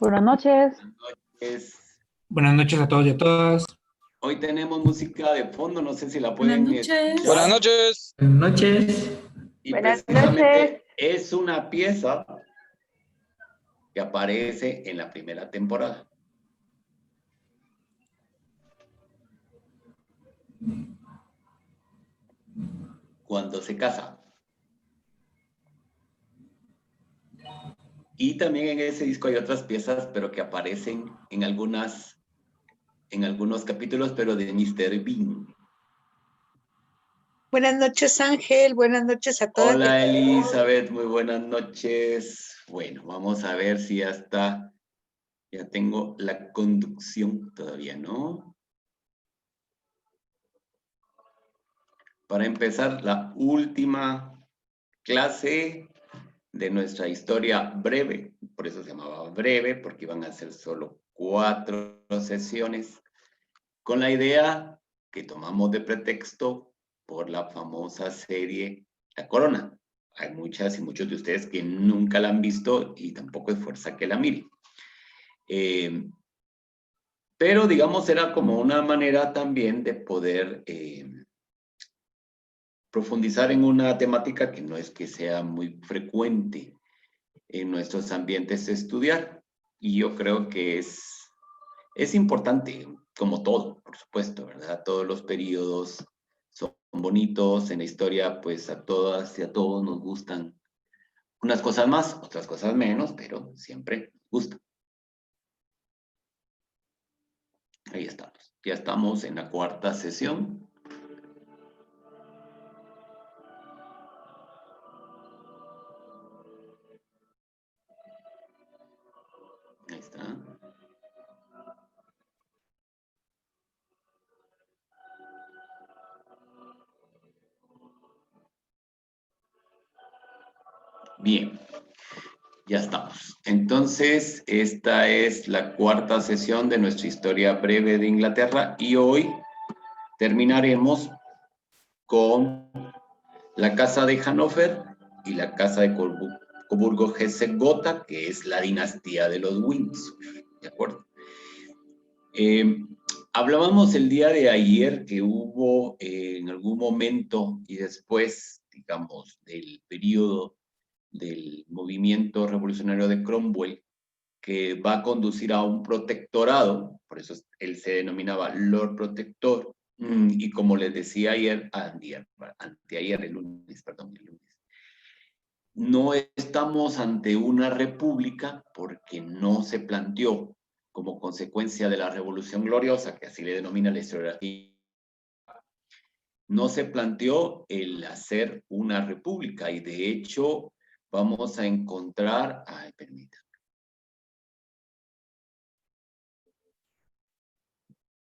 Buenas noches. Es- Buenas noches a todos y a todas. Hoy tenemos música de fondo, no sé si la Buenas pueden noches. escuchar. Buenas noches. Buenas noches. Y Buenas precisamente es una pieza que aparece en la primera temporada. Cuando se casa. Y también en ese disco hay otras piezas, pero que aparecen en algunos capítulos, pero de Mr. Bean. Buenas noches, Ángel. Buenas noches a todas. Hola Elizabeth, muy buenas noches. Bueno, vamos a ver si ya está. Ya tengo la conducción, todavía no. Para empezar, la última clase de nuestra historia breve. Por eso se llamaba breve, porque iban a ser solo 4 sesiones. Con la idea que tomamos de pretexto por la famosa serie La Corona. Hay muchas y muchos de ustedes que nunca la han visto y tampoco es fuerza que la miren. Pero digamos era como una manera también de poder profundizar en una temática que no es que sea muy frecuente en nuestros ambientes de estudiar. Y yo creo que es importante, como todo, por supuesto, ¿verdad? Todos los periodos son bonitos, en la historia pues a todas y a todos nos gustan unas cosas más, otras cosas menos, pero siempre nos gustan. Ahí estamos, ya estamos en la 4ª sesión. Ahí está. Bien, ya estamos. Entonces, esta es la 4ª sesión de nuestra historia breve de Inglaterra y hoy terminaremos con la casa de Hannover y la casa de Coburgo-Hesse-Gotha, que es la dinastía de los Windsor, ¿de acuerdo? Hablábamos el día de ayer que hubo en algún momento y después, digamos, del periodo del movimiento revolucionario de Cromwell, que va a conducir a un protectorado, por eso él se denominaba Lord Protector, y como les decía anteayer, el lunes, no estamos ante una república porque no se planteó como consecuencia de la Revolución Gloriosa, que así le denomina la historiografía, no se planteó el hacer una república y de hecho vamos a encontrar, permítanme.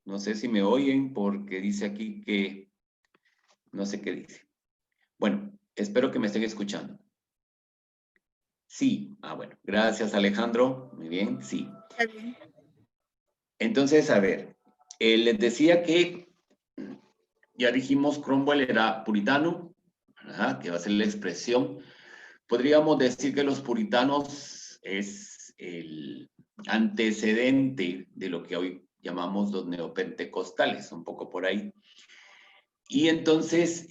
No sé si me oyen porque dice aquí que no sé qué dice. Bueno, espero que me estén escuchando. Sí, bueno, gracias Alejandro. Muy bien, sí. Está bien. Entonces, a ver, les decía que ya dijimos Cromwell era puritano, ¿verdad? Que va a ser la expresión. Podríamos decir que los puritanos es el antecedente de lo que hoy llamamos los neopentecostales, un poco por ahí. Y entonces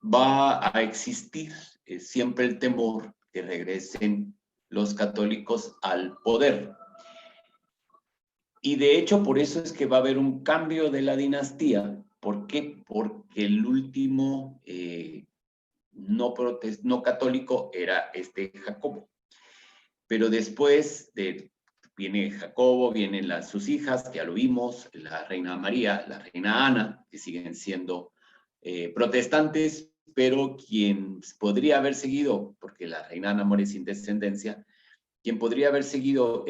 va a existir siempre el temor que regresen los católicos al poder. Y de hecho, por eso es que va a haber un cambio de la dinastía. ¿Por qué? Porque el último no católico era Jacobo. Pero después viene Jacobo, vienen sus hijas, que ya lo vimos, la reina María, la reina Ana, que siguen siendo protestantes, pero quien podría haber seguido, porque la reina Ana muere sin descendencia, quien podría haber seguido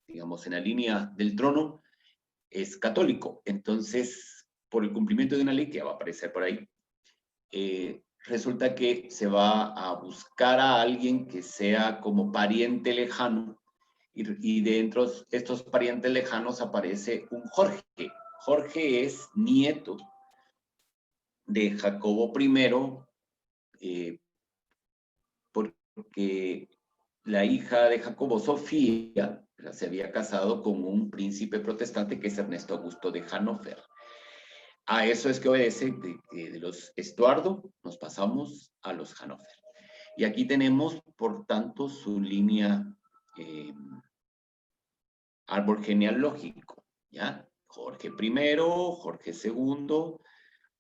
digamos, en la línea del trono es católico. Entonces, por el cumplimiento de una ley que va a aparecer por ahí, resulta que se va a buscar a alguien que sea como pariente lejano y dentro de estos parientes lejanos aparece un Jorge. Jorge es nieto de Jacobo I, porque la hija de Jacobo, Sofía, se había casado con un príncipe protestante que es Ernesto Augusto de Hannover. A eso es que obedece de los Estuardo, nos pasamos a los Hannover. Y aquí tenemos, por tanto, su línea árbol genealógico, ¿ya? Jorge I, Jorge II,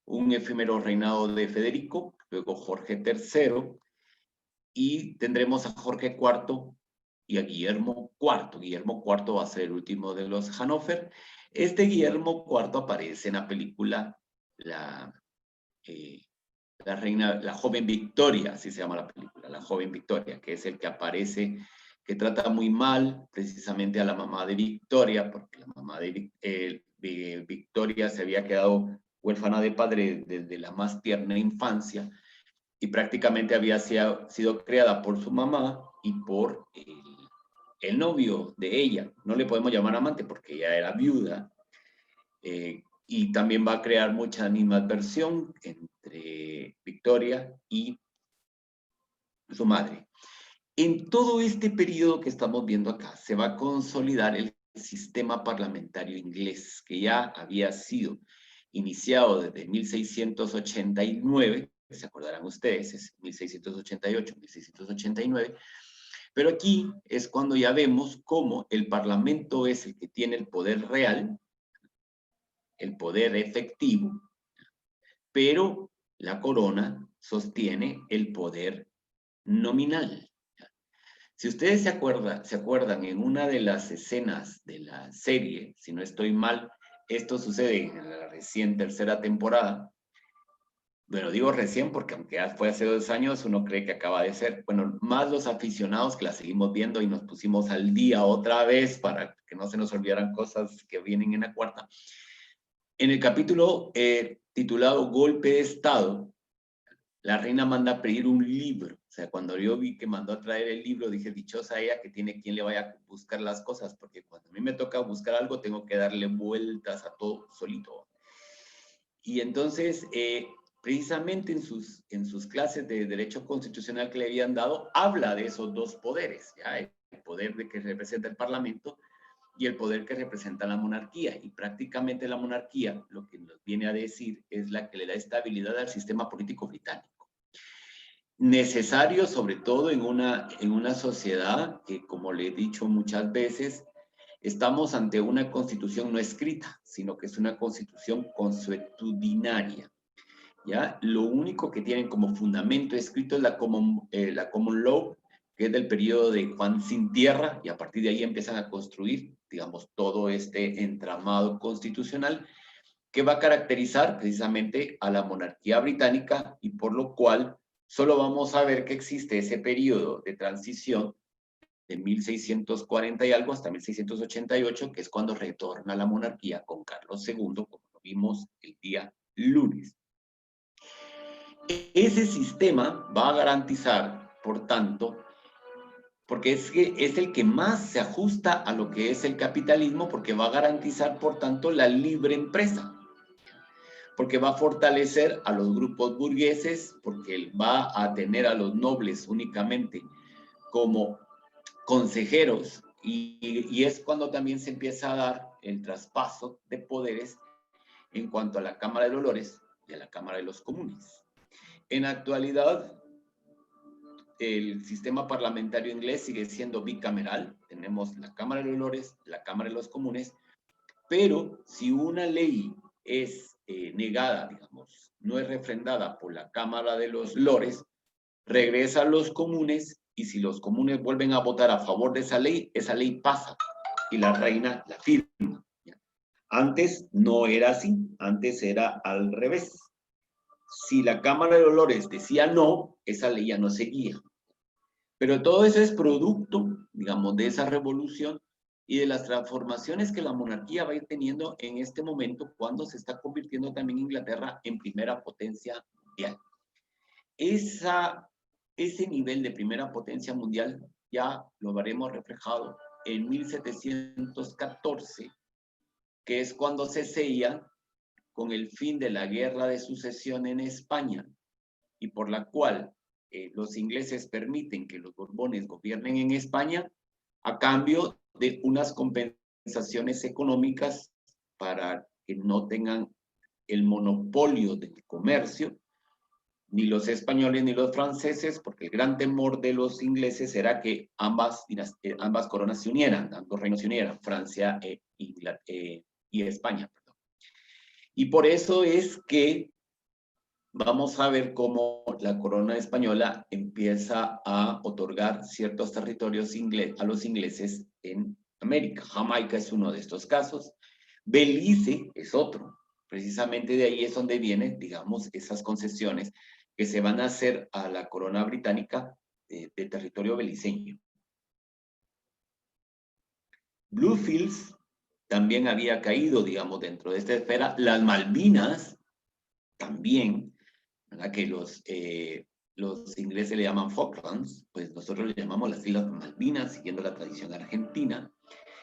un efímero reinado de Federico, luego Jorge III, y tendremos a Jorge IV y a Guillermo IV. Guillermo IV va a ser el último de los Hannover. Este Guillermo IV aparece en la película la joven Victoria, así se llama la película, la joven Victoria, que es el que aparece, que trata muy mal precisamente a la mamá de Victoria, porque la mamá de Victoria se había quedado huérfana de padre desde la más tierna infancia y prácticamente había sido criada por su mamá y por el novio de ella. No le podemos llamar amante porque ella era viuda. Y también va a crear mucha animadversión entre Victoria y su madre. En todo este periodo que estamos viendo acá, se va a consolidar el sistema parlamentario inglés, que ya había sido iniciado desde 1689, se acordarán ustedes, es 1688, 1689, pero aquí es cuando ya vemos cómo el Parlamento es el que tiene el poder real, el poder efectivo, pero la corona sostiene el poder nominal. Si ustedes se acuerdan en una de las escenas de la serie, si no estoy mal, esto sucede en la recién tercera temporada. Bueno, digo recién porque aunque ya fue hace 2 años, uno cree que acaba de ser. Bueno, más los aficionados que la seguimos viendo y nos pusimos al día otra vez para que no se nos olvidaran cosas que vienen en la cuarta. En el capítulo titulado Golpe de Estado, la reina manda a pedir un libro. O sea, cuando yo vi que mandó a traer el libro, dije, dichosa ella que tiene quien le vaya a buscar las cosas, porque cuando a mí me toca buscar algo, tengo que darle vueltas a todo solito. Y entonces, precisamente en sus clases de Derecho Constitucional que le habían dado, habla de esos dos poderes, ¿ya? El poder de que representa el Parlamento y el poder que representa la monarquía. Y prácticamente la monarquía, lo que nos viene a decir, es la que le da estabilidad al sistema político británico. Necesario, sobre todo en una sociedad que, como le he dicho muchas veces, estamos ante una constitución no escrita, sino que es una constitución consuetudinaria. ¿Ya? Lo único que tienen como fundamento escrito es la common law, que es del periodo de Juan Sin Tierra, y a partir de ahí empiezan a construir, digamos, todo este entramado constitucional que va a caracterizar precisamente a la monarquía británica y por lo cual solo vamos a ver que existe ese periodo de transición de 1640 y algo hasta 1688, que es cuando retorna la monarquía con Carlos II, como lo vimos el día lunes. Ese sistema va a garantizar, por tanto, porque es el que más se ajusta a lo que es el capitalismo, porque va a garantizar, por tanto, la libre empresa, porque va a fortalecer a los grupos burgueses, porque va a tener a los nobles únicamente como consejeros, y es cuando también se empieza a dar el traspaso de poderes en cuanto a la Cámara de Dolores y a la Cámara de los Comunes. En la actualidad, el sistema parlamentario inglés sigue siendo bicameral. Tenemos la Cámara de Dolores, la Cámara de los Comunes, pero si una ley es negada, digamos, no es refrendada por la Cámara de los Lores, regresa a los comunes y si los comunes vuelven a votar a favor de esa ley pasa y la reina la firma. Antes no era así, antes era al revés. Si la Cámara de Dolores decía no, esa ley ya no seguía. Pero todo eso es producto, digamos, de esa revolución y de las transformaciones que la monarquía va a ir teniendo en este momento cuando se está convirtiendo también Inglaterra en primera potencia mundial. Ese nivel de primera potencia mundial ya lo veremos reflejado en 1714, que es cuando se sella con el fin de la guerra de sucesión en España y por la cual los ingleses permiten que los Borbones gobiernen en España a cambio de unas compensaciones económicas para que no tengan el monopolio del comercio, ni los españoles ni los franceses, porque el gran temor de los ingleses era que ambas coronas se unieran, ambos reinos se unieran, Francia y España. Perdón. Y por eso es que vamos a ver cómo la corona española empieza a otorgar ciertos territorios a los ingleses en América. Jamaica es uno de estos casos. Belice es otro. Precisamente de ahí es donde vienen, digamos, esas concesiones que se van a hacer a la corona británica de territorio beliceño. Bluefields también había caído, digamos, dentro de esta esfera. Las Malvinas también, ¿verdad? Que los ingleses le llaman Falklands, pues nosotros le llamamos las Islas Malvinas, siguiendo la tradición argentina.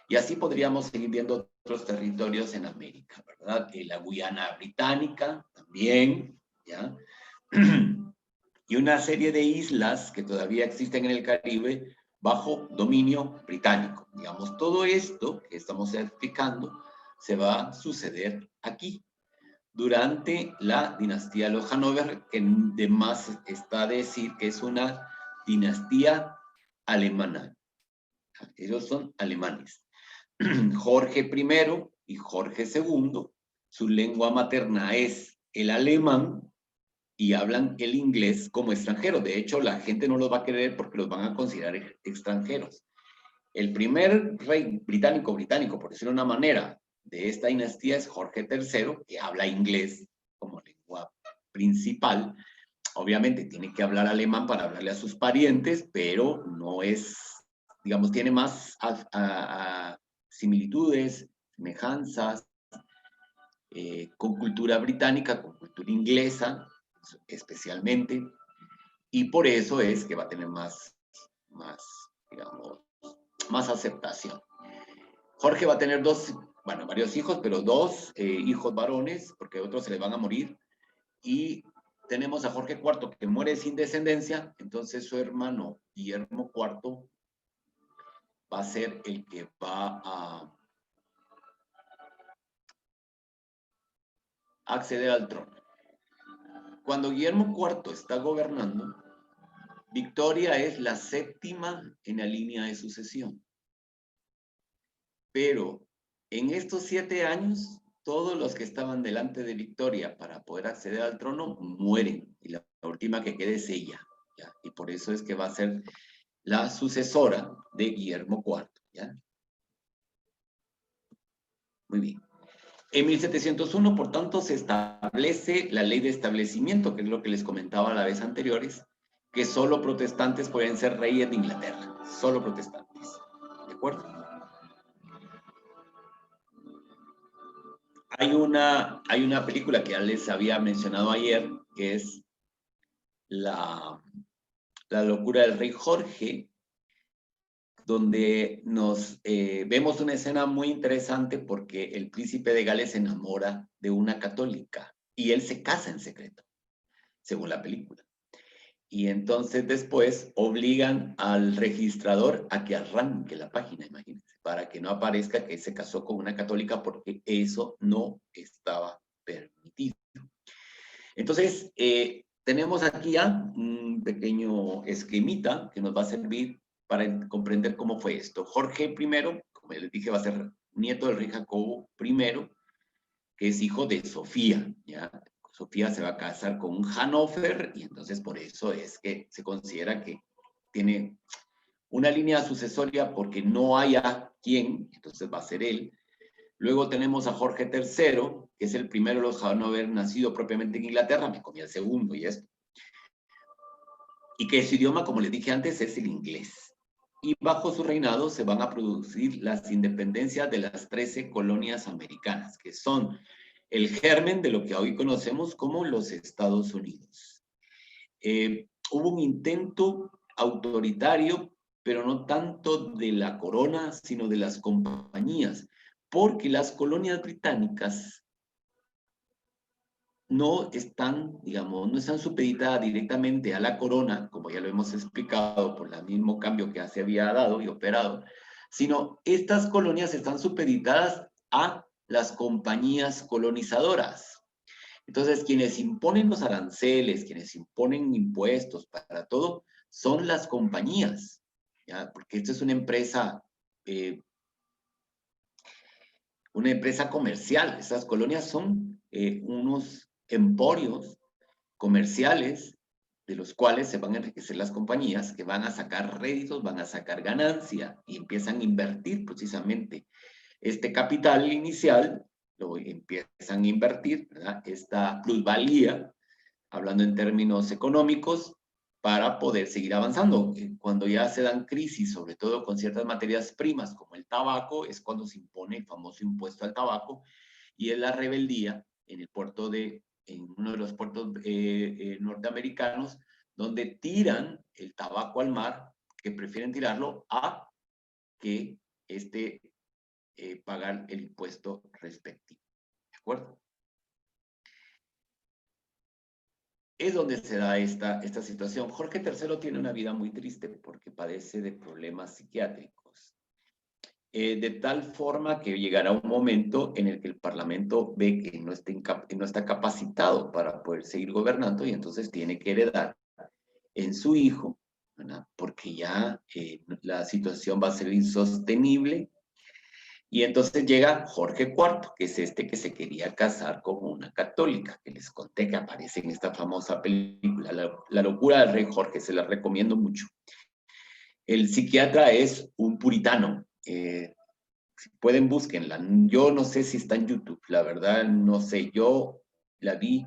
Y así podríamos seguir viendo otros territorios en América, ¿verdad? La Guyana británica también, ¿ya? Y una serie de islas que todavía existen en el Caribe bajo dominio británico. Digamos, todo esto que estamos explicando se va a suceder aquí, durante la dinastía de los Hannover, que de más está decir que es una dinastía alemana. Ellos son alemanes. Jorge I y Jorge II, su lengua materna es el alemán y hablan el inglés como extranjero. De hecho, la gente no los va a querer porque los van a considerar extranjeros. El primer rey británico, por decirlo de una manera, de esta dinastía es Jorge III, que habla inglés como lengua principal. Obviamente tiene que hablar alemán para hablarle a sus parientes, pero no es, digamos, tiene más similitudes, semejanzas con cultura británica, con cultura inglesa, especialmente, y por eso es que va a tener más digamos, más aceptación. Jorge va a tener varios hijos, pero dos hijos varones, porque otros se les van a morir, y tenemos a Jorge IV que muere sin descendencia, entonces su hermano Guillermo IV va a ser el que va a acceder al trono. Cuando Guillermo IV está gobernando, Victoria es la séptima en la línea de sucesión. Pero en estos 7 años, todos los que estaban delante de Victoria para poder acceder al trono mueren. Y la última que quede es ella. ¿Ya? Y por eso es que va a ser la sucesora de Guillermo IV. ¿Ya? Muy bien. En 1701, por tanto, se establece la ley de establecimiento, que es lo que les comentaba la vez anteriores, que solo protestantes pueden ser reyes de Inglaterra. Solo protestantes. ¿De acuerdo? Hay una película que ya les había mencionado ayer, que es La locura del rey Jorge, donde vemos una escena muy interesante porque el príncipe de Gales se enamora de una católica y él se casa en secreto, según la película. Y entonces después obligan al registrador a que arranque la página, imagínense, para que no aparezca que se casó con una católica porque eso no estaba permitido. Entonces, tenemos aquí ya un pequeño esquemita que nos va a servir para comprender cómo fue esto. Jorge I, como les dije, va a ser nieto del rey Jacobo I, que es hijo de Sofía, ¿ya? Sofía se va a casar con un Hannover y entonces por eso es que se considera que tiene una línea sucesoria porque no haya quien, entonces va a ser él. Luego tenemos a Jorge III, que es el primero de los Hannover nacido propiamente en Inglaterra, me comí el segundo y esto. Y que su idioma, como les dije antes, es el inglés. Y bajo su reinado se van a producir las independencias de las 13 colonias americanas, que son el germen de lo que hoy conocemos como los Estados Unidos. Hubo un intento autoritario, pero no tanto de la corona, sino de las compañías, porque las colonias británicas no están, digamos, no están supeditadas directamente a la corona, como ya lo hemos explicado por el mismo cambio que se había dado y operado, sino estas colonias están supeditadas a las compañías colonizadoras. Entonces, quienes imponen los aranceles, quienes imponen impuestos para todo, son las compañías, ¿ya? Porque esto es una empresa comercial. Estas colonias son unos emporios comerciales de los cuales se van a enriquecer las compañías, que van a sacar réditos, van a sacar ganancia y empiezan a invertir precisamente este capital inicial, lo empiezan a invertir, ¿verdad? Esta plusvalía, hablando en términos económicos, para poder seguir avanzando. Cuando ya se dan crisis, sobre todo con ciertas materias primas, como el tabaco, es cuando se impone el famoso impuesto al tabaco, y es la rebeldía en uno de los puertos norteamericanos, donde tiran el tabaco al mar, que prefieren tirarlo a que pagar el impuesto respectivo. ¿De acuerdo? Es donde se da esta situación. Jorge III tiene una vida muy triste porque padece de problemas psiquiátricos. De tal forma que llegará un momento en el que el Parlamento ve que no está capacitado para poder seguir gobernando y entonces tiene que heredar en su hijo, ¿verdad? Porque ya la situación va a ser insostenible. Y entonces llega Jorge IV, que es este que se quería casar con una católica, que les conté que aparece en esta famosa película, La locura del rey Jorge, se la recomiendo mucho. El psiquiatra es un puritano. Si pueden, búsquenla. Yo no sé si está en YouTube, la verdad no sé. Yo la vi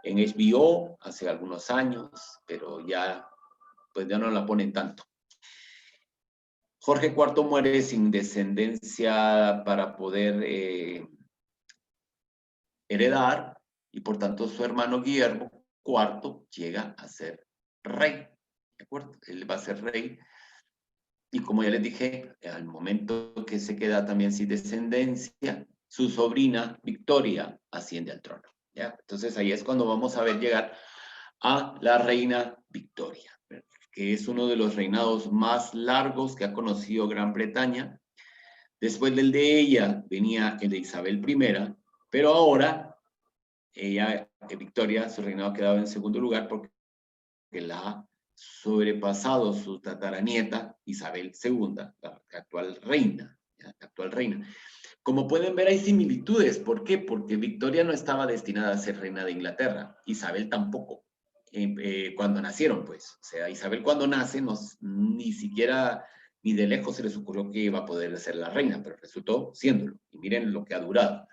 en HBO hace algunos años, pero ya, pues ya no la ponen tanto. Jorge IV muere sin descendencia para poder heredar, y por tanto su hermano Guillermo IV llega a ser rey. ¿De acuerdo? Él va a ser rey. Y como ya les dije, al momento que se queda también sin descendencia, su sobrina Victoria asciende al trono, ¿ya? Entonces ahí es cuando vamos a ver llegar a la reina Victoria, que es uno de los reinados más largos que ha conocido Gran Bretaña. Después del de ella venía el de Isabel I, pero ahora Victoria, su reinado ha quedado en segundo lugar porque la ha sobrepasado su tataranieta Isabel II, la actual reina. La actual reina. Como pueden ver, hay similitudes. ¿Por qué? Porque Victoria no estaba destinada a ser reina de Inglaterra, Isabel tampoco. Cuando nacieron, pues. O sea, Isabel cuando nace, ni siquiera, ni de lejos se les ocurrió que iba a poder ser la reina, pero resultó siéndolo. Y miren lo que ha durado.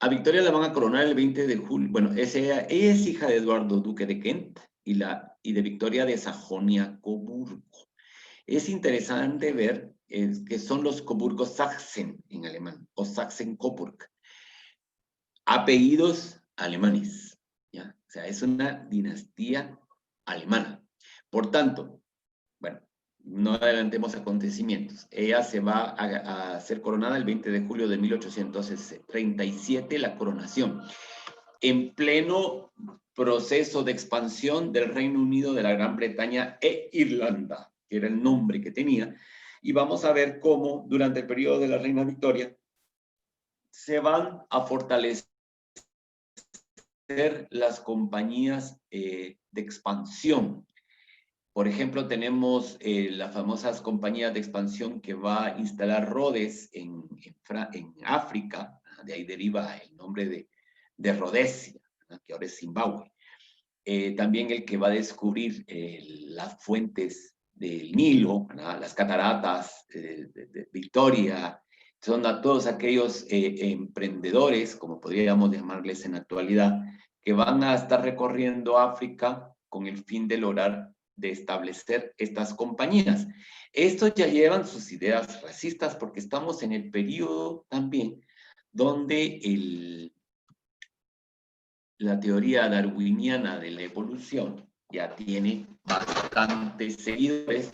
A Victoria la van a coronar el 20 de julio. Bueno, ella es hija de Eduardo, duque de Kent, y de Victoria de Sajonia-Coburgo. Es interesante ver que son los Coburgo-Sachsen en alemán, o Sachsen-Coburg. Apellidos alemanes, ¿ya? O sea, es una dinastía alemana. Por tanto, bueno, no adelantemos acontecimientos. Ella se va a ser coronada el 20 de julio de 1837, la coronación, en pleno proceso de expansión del Reino Unido, de la Gran Bretaña e Irlanda, que era el nombre que tenía. Y vamos a ver cómo durante el periodo de la Reina Victoria se van a fortalecer las compañías de expansión. Por ejemplo, tenemos las famosas compañías de expansión que va a instalar Rhodes en África. De ahí deriva el nombre de Rhodesia, que ahora es Zimbabue. También el que va a descubrir las fuentes del Nilo, las cataratas de Victoria. Son a todos aquellos emprendedores, como podríamos llamarles en la actualidad, que van a estar recorriendo África con el fin de lograr de establecer estas compañías. Estos ya llevan sus ideas racistas porque estamos en el periodo también donde la teoría darwiniana de la evolución ya tiene bastantes seguidores,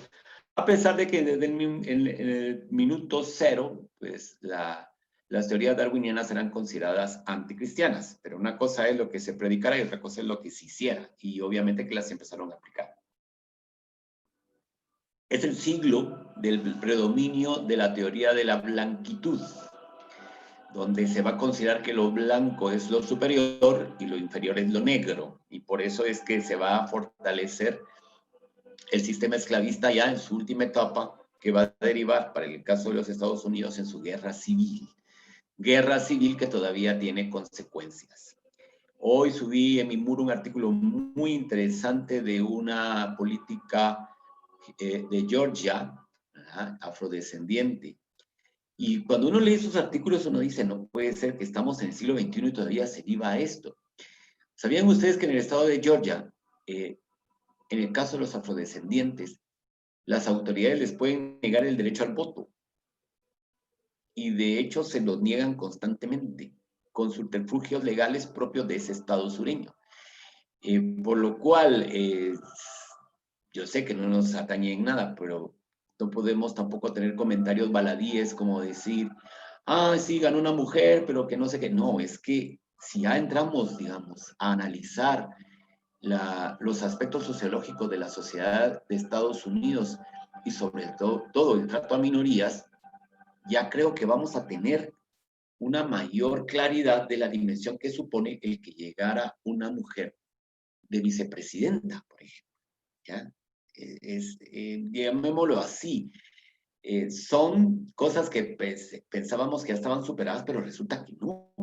a pesar de que desde el minuto cero, pues las teorías darwinianas eran consideradas anticristianas, pero una cosa es lo que se predicara y otra cosa es lo que se hiciera, y obviamente que las empezaron a aplicar. Es el siglo del predominio de la teoría de la blanquitud, donde se va a considerar que lo blanco es lo superior y lo inferior es lo negro, y por eso es que se va a fortalecer el sistema esclavista ya en su última etapa, que va a derivar, para el caso de los Estados Unidos, en su guerra civil que todavía tiene consecuencias. Hoy subí en mi muro un artículo muy interesante de una política de Georgia, ¿verdad?, afrodescendiente. Y cuando uno lee esos artículos, uno dice, no puede ser que estamos en el siglo XXI y todavía se viva esto. ¿Sabían ustedes que en el estado de Georgia, en el caso de los afrodescendientes, las autoridades les pueden negar el derecho al voto? Y de hecho se los niegan constantemente, con subterfugios legales propios de ese estado sureño. Por lo cual, yo sé que no nos atañe en nada, pero no podemos tampoco tener comentarios baladíes como decir, ah, sí, ganó una mujer, pero que no sé qué. No, es que si ya entramos, digamos, a analizar los aspectos sociológicos de la sociedad de Estados Unidos y sobre todo el trato a minorías, ya creo que vamos a tener una mayor claridad de la dimensión que supone el que llegara una mujer de vicepresidenta, por ejemplo. ¿Ya? Llamémoslo así. Son cosas que pensábamos que ya estaban superadas, pero resulta que no.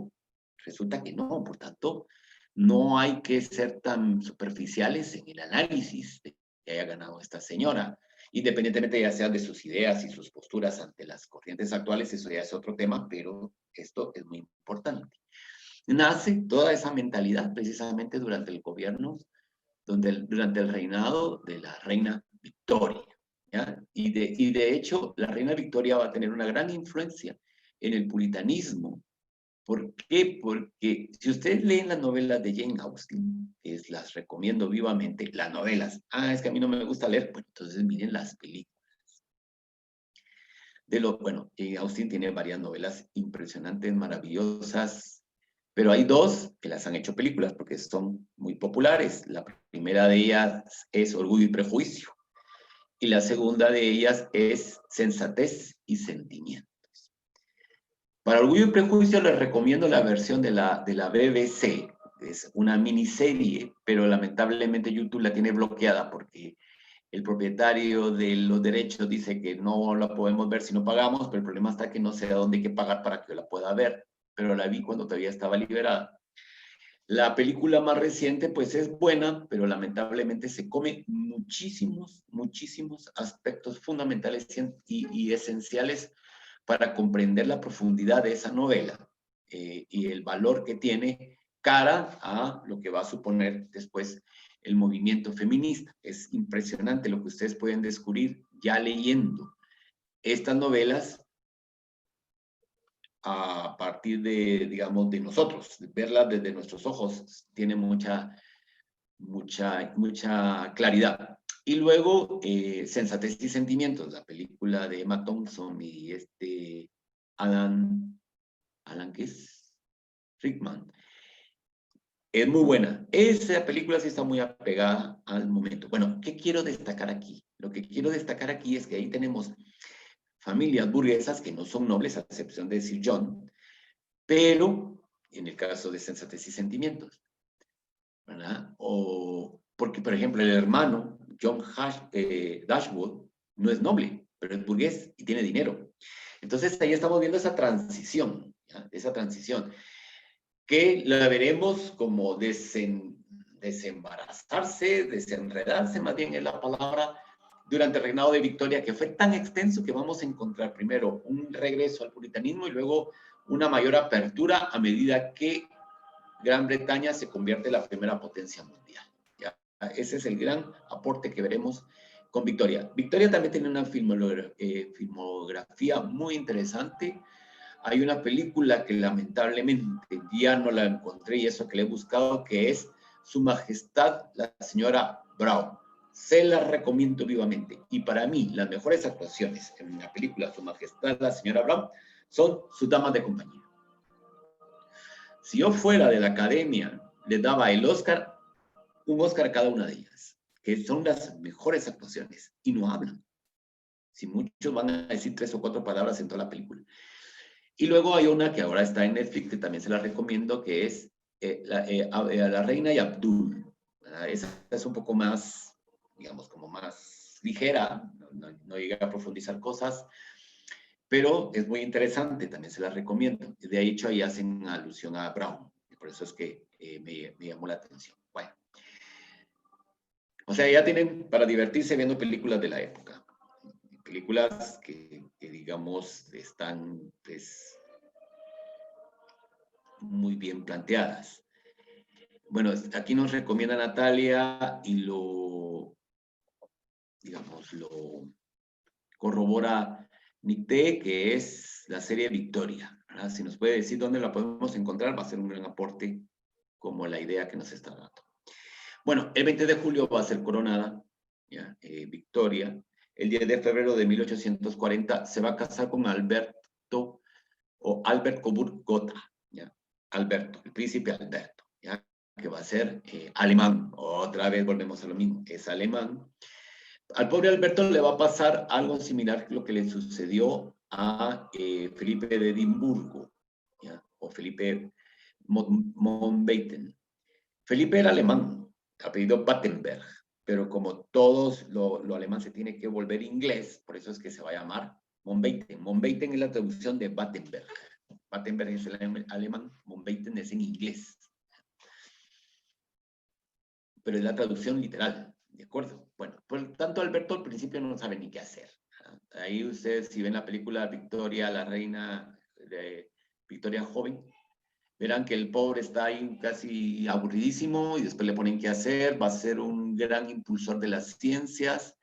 Resulta que no. Por tanto, no hay que ser tan superficiales en el análisis de que haya ganado esta señora. Independientemente ya sea de sus ideas y sus posturas ante las corrientes actuales, eso ya es otro tema, pero esto es muy importante. Nace toda esa mentalidad precisamente durante el gobierno, durante el reinado de la reina Victoria, ¿ya? Y de hecho, la reina Victoria va a tener una gran influencia en el puritanismo. ¿Por qué? Porque si ustedes leen las novelas de Jane Austen, que las recomiendo vivamente, las novelas, es que a mí no me gusta leer, pues entonces miren las películas. Bueno, Jane Austen tiene varias novelas impresionantes, maravillosas, pero hay dos que las han hecho películas porque son muy populares. La primera de ellas es Orgullo y Prejuicio, y la segunda de ellas es Sensatez y Sentimientos. Para Orgullo y Prejuicio les recomiendo la versión de la BBC. Es una miniserie, pero lamentablemente YouTube la tiene bloqueada porque el propietario de los derechos dice que no la podemos ver si no pagamos, pero el problema está que no sé a dónde hay que pagar para que yo la pueda ver, pero la vi cuando todavía estaba liberada. La película más reciente pues es buena, pero lamentablemente se come muchísimos aspectos fundamentales y esenciales para comprender la profundidad de esa novela y el valor que tiene cara a lo que va a suponer después el movimiento feminista. Es impresionante lo que ustedes pueden descubrir ya leyendo estas novelas a partir de, digamos, de nosotros. Verlas desde nuestros ojos tiene mucha claridad. Y luego, Sensatez y Sentimientos, la película de Emma Thompson y Alan ¿qué es? Rickman. Es muy buena. Esa película sí está muy apegada al momento. Bueno, ¿qué quiero destacar aquí? Lo que quiero destacar aquí es que ahí tenemos familias burguesas que no son nobles, a excepción de Sir John, pero en el caso de Sensatez y Sentimientos, ¿verdad? O porque, por ejemplo, el hermano, John Dashwood, no es noble, pero es burgués y tiene dinero. Entonces ahí estamos viendo esa transición, ¿ya? Esa transición, que la veremos como desembarazarse, desenredarse, más bien es la palabra, durante el reinado de Victoria, que fue tan extenso que vamos a encontrar primero un regreso al puritanismo y luego una mayor apertura a medida que Gran Bretaña se convierte en la primera potencia mundial. ¿Ya? Ese es el gran aporte que veremos con Victoria. Victoria también tiene una filmografía muy interesante. Hay una película que lamentablemente ya no la encontré y eso que le he buscado, que es Su Majestad la Señora Brown. Se la recomiendo vivamente. Y para mí, las mejores actuaciones en la película Su Majestad la Señora Brown son sus damas de compañía. Si yo fuera de la academia, les daba un Oscar a cada una de ellas, que son las mejores actuaciones, y no hablan. Si muchos van a decir 3 o 4 palabras en toda la película. Y luego hay una que ahora está en Netflix, que también se la recomiendo, que es La Reina y Abdul. Esa es un poco más, digamos, como más ligera, no llega a profundizar cosas, pero es muy interesante, también se la recomiendo. De hecho, ahí hacen alusión a Brown, por eso es que me llamó la atención. Bueno, o sea, ya tienen para divertirse viendo películas de la época. Películas que digamos, están, pues, muy bien planteadas. Bueno, aquí nos recomienda Natalia y digamos, lo corrobora Nicté, que es la serie Victoria, ¿verdad? Si nos puede decir dónde la podemos encontrar, va a ser un gran aporte como la idea que nos está dando. Bueno, el 20 de julio va a ser coronada, ¿ya? Victoria. El 10 de febrero de 1840 se va a casar con Alberto o Albert Coburg Gotha, ¿ya? Alberto, el príncipe Alberto, ¿ya? Que va a ser alemán. Otra vez volvemos a lo mismo, es alemán. Al pobre Alberto le va a pasar algo similar a lo que le sucedió a Felipe de Edimburgo, ¿ya? O Felipe Mountbatten. Felipe era alemán, apellido Battenberg, pero como todos lo alemán se tiene que volver inglés, por eso es que se va a llamar Mountbatten. Mountbatten es la traducción de Battenberg. Battenberg es el alemán, Mountbatten es en inglés. Pero es la traducción literal, ¿de acuerdo? Bueno, por lo tanto, Alberto al principio no sabe ni qué hacer. Ahí ustedes, si ven la película Victoria, la reina de Victoria joven, verán que el pobre está ahí casi aburridísimo y después le ponen qué hacer, va a ser un gran impulsor de las ciencias,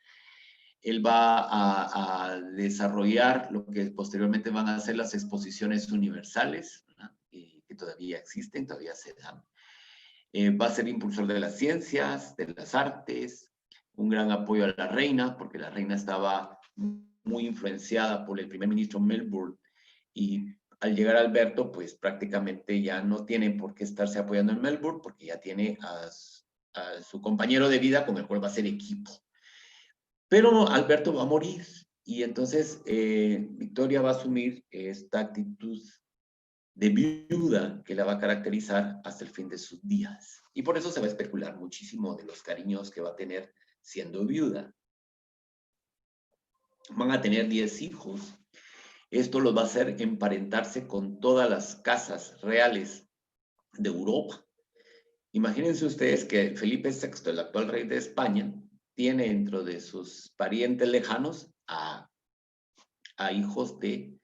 él va a desarrollar lo que posteriormente van a ser las exposiciones universales, que todavía existen, todavía se dan. Va a ser impulsor de las ciencias, de las artes, un gran apoyo a la reina, porque la reina estaba muy influenciada por el primer ministro Melbourne, y al llegar Alberto, pues prácticamente ya no tiene por qué estarse apoyando en Melbourne, porque ya tiene a su compañero de vida con el cual va a ser equipo. Pero Alberto va a morir, y entonces Victoria va a asumir esta actitud de viuda que la va a caracterizar hasta el fin de sus días. Y por eso se va a especular muchísimo de los cariños que va a tener siendo viuda. Van a tener 10 hijos. Esto los va a hacer emparentarse con todas las casas reales de Europa. Imagínense ustedes que Felipe VI, el actual rey de España, tiene dentro de sus parientes lejanos a hijos de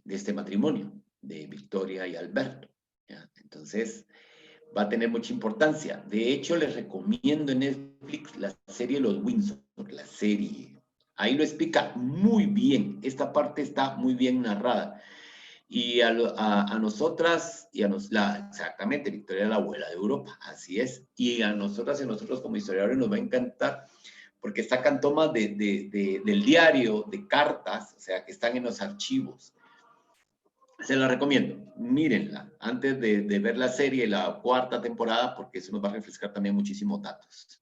este matrimonio, de Victoria y Alberto, ¿ya? Entonces, va a tener mucha importancia. De hecho, les recomiendo en Netflix la serie Los Windsor, la serie. Ahí lo explica muy bien. Esta parte está muy bien narrada. Y a nosotras, exactamente, Victoria es la abuela de Europa, así es. Y a nosotras y a nosotros como historiadores nos va a encantar porque sacan tomas del diario, de cartas, o sea, que están en los archivos. Se la recomiendo, mírenla antes de ver la serie, la 4ª temporada, porque eso nos va a refrescar también muchísimos datos.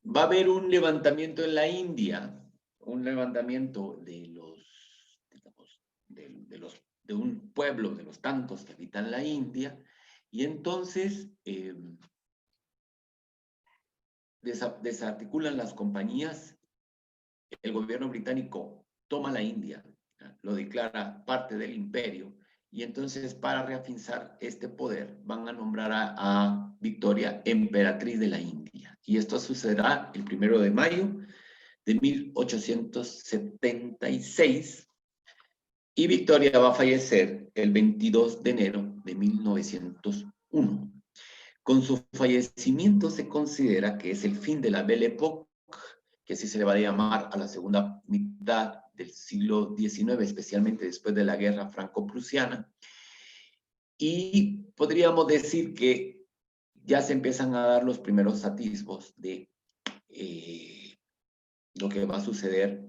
Va a haber un levantamiento en la India, un levantamiento de un pueblo, de los tantos que habitan la India, y entonces desarticulan las compañías, el gobierno británico toma la India, lo declara parte del imperio, y entonces para reafianzar este poder van a nombrar a Victoria emperatriz de la India. Y esto sucederá el 1 de mayo de 1876, y Victoria va a fallecer el 22 de enero de 1901. Con su fallecimiento se considera que es el fin de la Belle Époque, que así se le va a llamar a la segunda mitad del siglo XIX, especialmente después de la guerra franco-prusiana. Y podríamos decir que ya se empiezan a dar los primeros atisbos de lo que va a suceder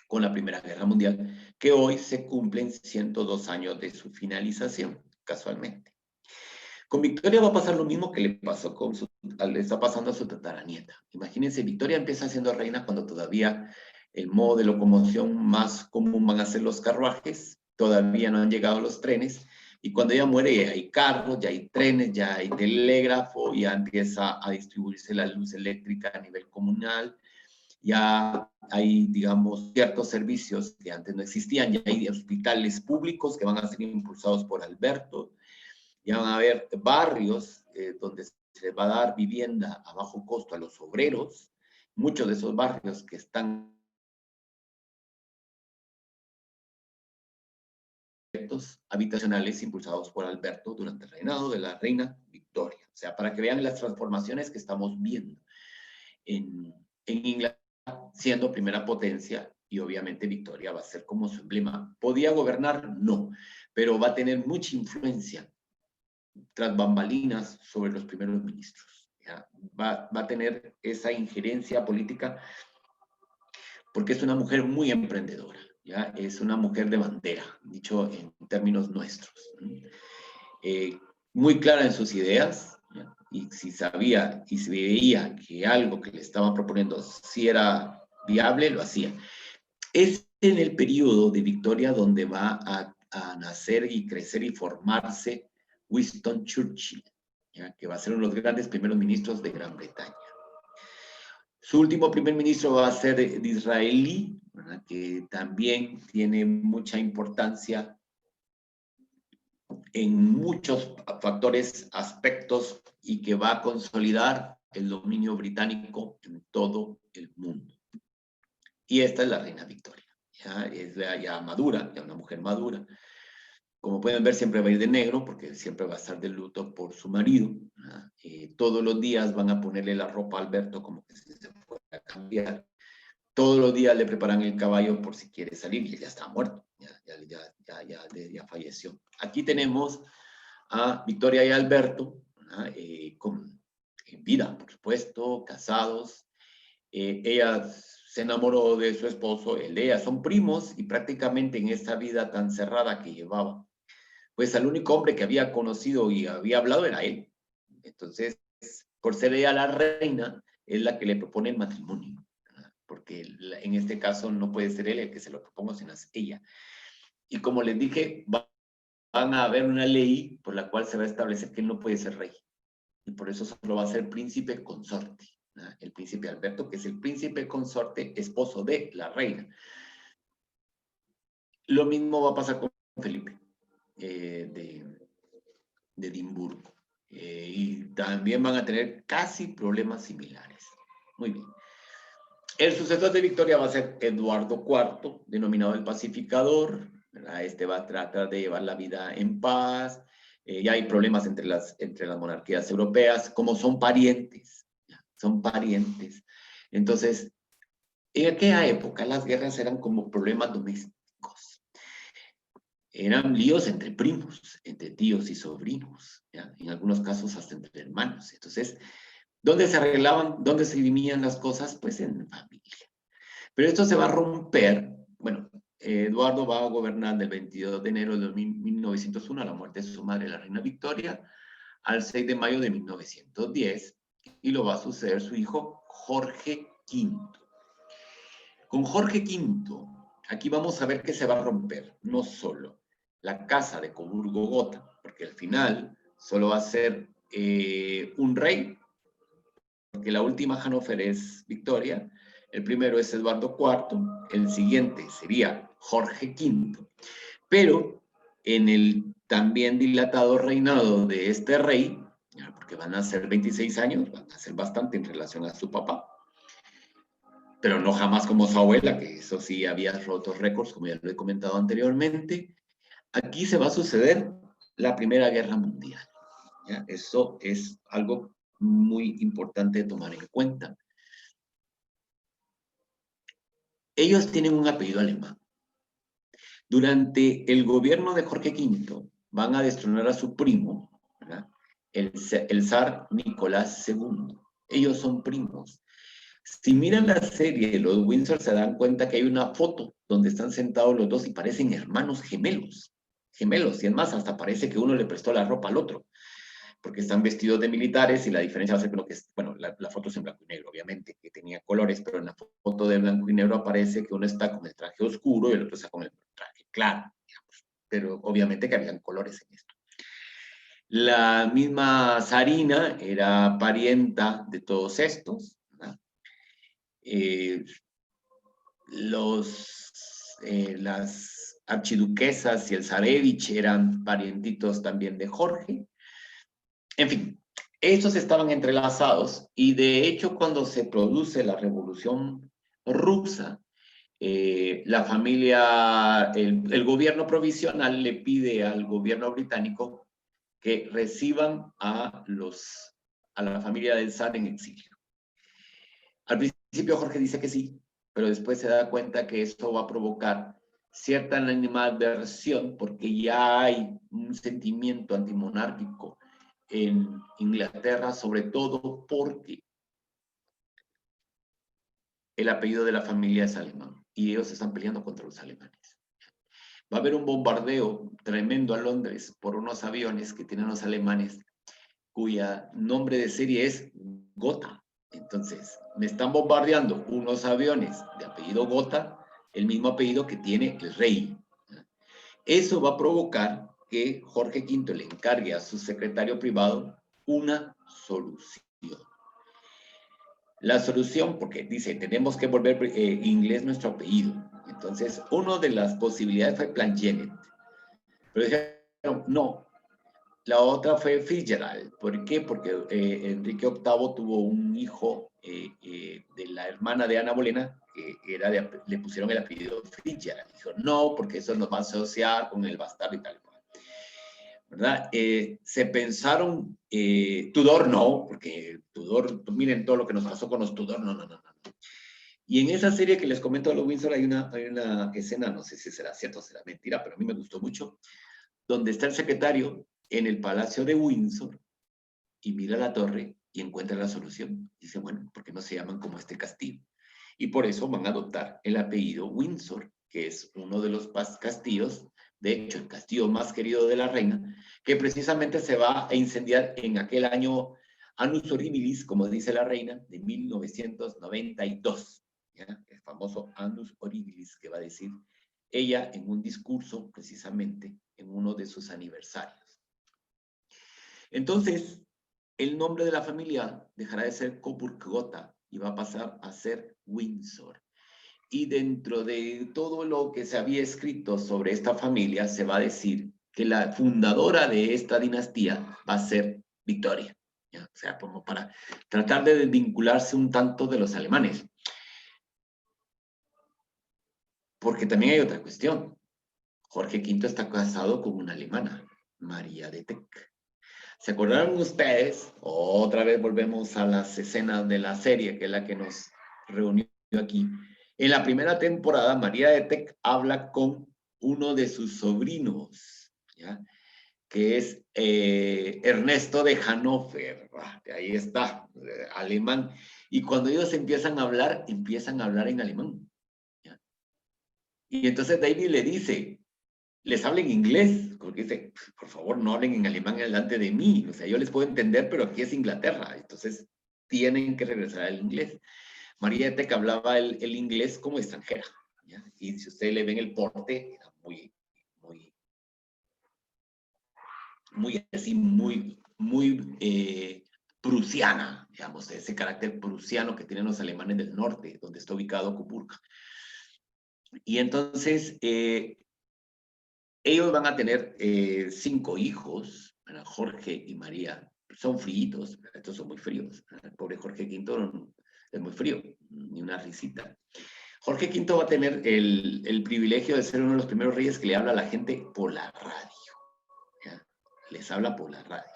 con la Primera Guerra Mundial, que hoy se cumplen 102 años de su finalización, casualmente. Con Victoria va a pasar lo mismo que le pasó le está pasando a su tataranieta. Imagínense, Victoria empieza siendo reina cuando todavía el modo de locomoción más común van a ser los carruajes, todavía no han llegado los trenes, y cuando ella muere ya hay carros, ya hay trenes, ya hay telégrafo, ya empieza a distribuirse la luz eléctrica a nivel comunal, ya hay, digamos, ciertos servicios que antes no existían, ya hay hospitales públicos que van a ser impulsados por Alberto, ya van a haber barrios donde se les va a dar vivienda a bajo costo a los obreros, muchos de esos barrios que están habitacionales impulsados por Alberto durante el reinado de la reina Victoria. O sea, para que vean las transformaciones que estamos viendo en Inglaterra, siendo primera potencia, y obviamente Victoria va a ser como su emblema. ¿Podía gobernar? No, pero va a tener mucha influencia tras bambalinas sobre los primeros ministros. ¿Ya? Va a tener esa injerencia política porque es una mujer muy emprendedora. ¿Ya? Es una mujer de bandera, dicho en términos nuestros. Muy clara en sus ideas, ¿ya? Y si sabía y si veía que algo que le estaban proponiendo si era viable, lo hacía. Es en el periodo de Victoria donde va a nacer y crecer y formarse Winston Churchill, ¿ya? Que va a ser uno de los grandes primeros ministros de Gran Bretaña. Su último primer ministro va a ser Disraeli, ¿verdad? Que también tiene mucha importancia en muchos factores, aspectos, y que va a consolidar el dominio británico en todo el mundo. Y esta es la reina Victoria, ¿ya? Es ya madura, ya una mujer madura. Como pueden ver, siempre va a ir de negro, porque siempre va a estar de luto por su marido. Todos los días van a ponerle la ropa a Alberto como que se pueda cambiar. Todos los días le preparan el caballo por si quiere salir, y ya está muerto, ya falleció. Aquí tenemos a Victoria y Alberto, en vida, por supuesto, casados. Ella se enamoró de su esposo, él de ella, son primos, y prácticamente en esta vida tan cerrada que llevaba, pues al único hombre que había conocido y había hablado era él. Entonces, por ser ella la reina, es la que le propone el matrimonio, ¿verdad? Porque en este caso no puede ser él el que se lo proponga, sino es ella. Y como les dije, van a haber una ley por la cual se va a establecer que él no puede ser rey. Y por eso solo va a ser príncipe consorte, ¿verdad? El príncipe Alberto, que es el príncipe consorte, esposo de la reina. Lo mismo va a pasar con Felipe de Edimburgo. Y también van a tener casi problemas similares. Muy bien. El sucesor de Victoria va a ser Eduardo IV, denominado el pacificador, ¿verdad? Este va a tratar de llevar la vida en paz. Ya hay problemas entre las monarquías europeas, como son parientes. Son parientes. Entonces, en aquella época las guerras eran como problemas domésticos. Eran líos entre primos, entre tíos y sobrinos, ¿ya? En algunos casos hasta entre hermanos. Entonces, ¿dónde se arreglaban, dónde se dividían las cosas? Pues en familia. Pero esto se va a romper. Bueno, Eduardo va a gobernar del 22 de enero de 1901 a la muerte de su madre, la reina Victoria, al 6 de mayo de 1910, y lo va a suceder su hijo Jorge V. Con Jorge V, aquí vamos a ver que se va a romper, no solo la casa de Coburgo-Gotha, porque al final solo va a ser un rey, porque la última Hannover es Victoria, el primero es Eduardo IV, el siguiente sería Jorge V, pero en el también dilatado reinado de este rey, porque van a ser 26 años, van a ser bastante en relación a su papá, pero no jamás como su abuela, que eso sí había roto récords, como ya lo he comentado anteriormente. Aquí se va a suceder la Primera Guerra Mundial, ¿ya? Eso es algo muy importante de tomar en cuenta. Ellos tienen un apellido alemán. Durante el gobierno de Jorge V van a destronar a su primo, ¿verdad? El zar Nicolás II. Ellos son primos. Si miran la serie, los Windsor se dan cuenta que hay una foto donde están sentados los dos y parecen hermanos gemelos. Gemelos, y además hasta parece que uno le prestó la ropa al otro. porque están vestidos de militares y la diferencia va a ser que bueno, la foto es en blanco y negro, obviamente, que tenía colores, pero en la foto de blanco y negro aparece que uno está con el traje oscuro y el otro está con el traje claro, digamos. Pero obviamente que habían colores en esto. La misma Sarina era parienta de todos estos, ¿verdad? Las archiduquesas y el zarevich eran parientitos también de Jorge. En fin, estos estaban entrelazados y de hecho cuando se produce la Revolución Rusa, la familia, el gobierno provisional le pide al gobierno británico que reciban a la familia del zar en exilio. Al principio Jorge dice que sí, pero después se da cuenta que esto va a provocar cierta animadversión porque ya hay un sentimiento antimonárquico en Inglaterra, sobre todo porque el apellido de la familia es alemán y ellos están peleando contra los alemanes. Va a haber un bombardeo tremendo a Londres por unos aviones que tienen los alemanes cuya nombre de serie es Gotha. Entonces, me están bombardeando unos aviones de apellido Gotha, el mismo apellido que tiene el rey. Eso va a provocar que Jorge V le encargue a su secretario privado una solución. La solución, porque dice, tenemos que volver inglés nuestro apellido. Entonces, una de las posibilidades fue Plantagenet. Pero dijeron, no. La otra fue Fitzgerald. ¿Por qué? Porque Enrique VIII tuvo un hijo de la hermana de Ana Bolena, que le pusieron el apellido Fitzgerald. Dijo, no, porque eso nos va a asociar con el bastardo y tal. ¿Verdad? Se pensaron, Tudor no, porque Tudor, miren todo lo que nos pasó con los Tudor, no. Y en esa serie que les comento de los Windsor hay una escena, no sé si será cierto o será mentira, pero a mí me gustó mucho, donde está el secretario en el Palacio de Windsor y mira la torre y encuentra la solución. Dice, bueno, ¿por qué no se llaman como este castillo? Y por eso van a adoptar el apellido Windsor, que es uno de los castillos, de hecho, el castillo más querido de la reina, que precisamente se va a incendiar en aquel año Annus Horribilis, como dice la reina, de 1992. ¿Ya? El famoso Annus Horribilis que va a decir ella en un discurso, precisamente, en uno de sus aniversarios. Entonces, el nombre de la familia dejará de ser Coburg-Gotha y va a pasar a ser Windsor. Y dentro de todo lo que se había escrito sobre esta familia, se va a decir que la fundadora de esta dinastía va a ser Victoria. ¿Ya? O sea, como para tratar de desvincularse un tanto de los alemanes. Porque también hay otra cuestión. Jorge V está casado con una alemana, María de Teck. ¿Se acordaron ustedes? Otra vez volvemos a las escenas de la serie, que es la que nos reunió aquí. En la primera temporada, María de Teck habla con uno de sus sobrinos, ¿ya? Que es Ernesto de Hannover. Ahí está, alemán. Y cuando ellos empiezan a hablar en alemán. ¿Ya? Y entonces David le dice, les hablen inglés, porque dice, por favor, no hablen en alemán delante de mí. O sea, yo les puedo entender, pero aquí es Inglaterra. Entonces, tienen que regresar al inglés. María de Teck hablaba el inglés como extranjera. ¿Ya? Y si ustedes le ven el porte, era muy prusiana, digamos, ese carácter prusiano que tienen los alemanes del norte, donde está ubicado Coburg. Y entonces, ellos van a tener 5 hijos, ¿verdad? Jorge y María. Son fríos, estos son muy fríos. El pobre Jorge V es muy frío, ni una risita. Jorge V va a tener el privilegio de ser uno de los primeros reyes que le habla a la gente por la radio. ¿Ya? Les habla por la radio.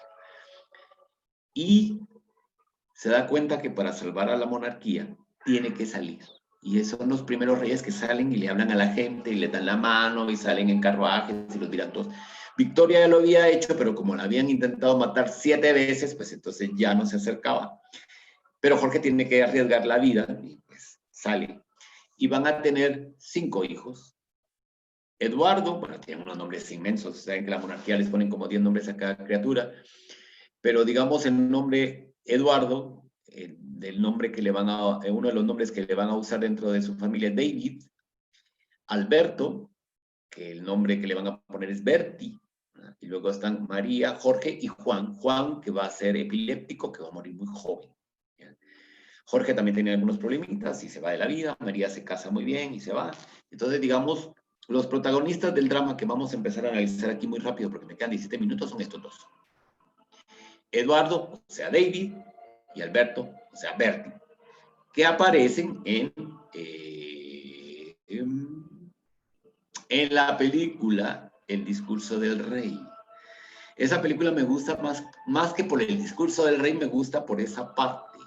Y se da cuenta que para salvar a la monarquía tiene que salir. Y esos son los primeros reyes que salen y le hablan a la gente y le dan la mano y salen en carruajes y los miran todos. Victoria ya lo había hecho, pero como la habían intentado matar 7 veces, pues entonces ya no se acercaba. Pero Jorge tiene que arriesgar la vida y pues sale. Y van a tener 5 hijos. Eduardo, bueno, tienen unos nombres inmensos, saben que la monarquía les ponen como 10 nombres a cada criatura. Pero digamos el nombre Eduardo, del nombre que le van a, uno de los nombres que le van a usar dentro de su familia es David. Alberto, que el nombre que le van a poner es Berti. Y luego están María, Jorge y Juan. Juan, que va a ser epiléptico, que va a morir muy joven. Jorge también tiene algunos problemitas y se va de la vida. María se casa muy bien y se va. Entonces, digamos, los protagonistas del drama que vamos a empezar a analizar aquí muy rápido, porque me quedan 17 minutos, son estos dos. Eduardo, o sea, David, y Alberto, o sea, Berti, que aparecen en la película El discurso del rey. Esa película me gusta más que por el discurso del rey, me gusta por esa parte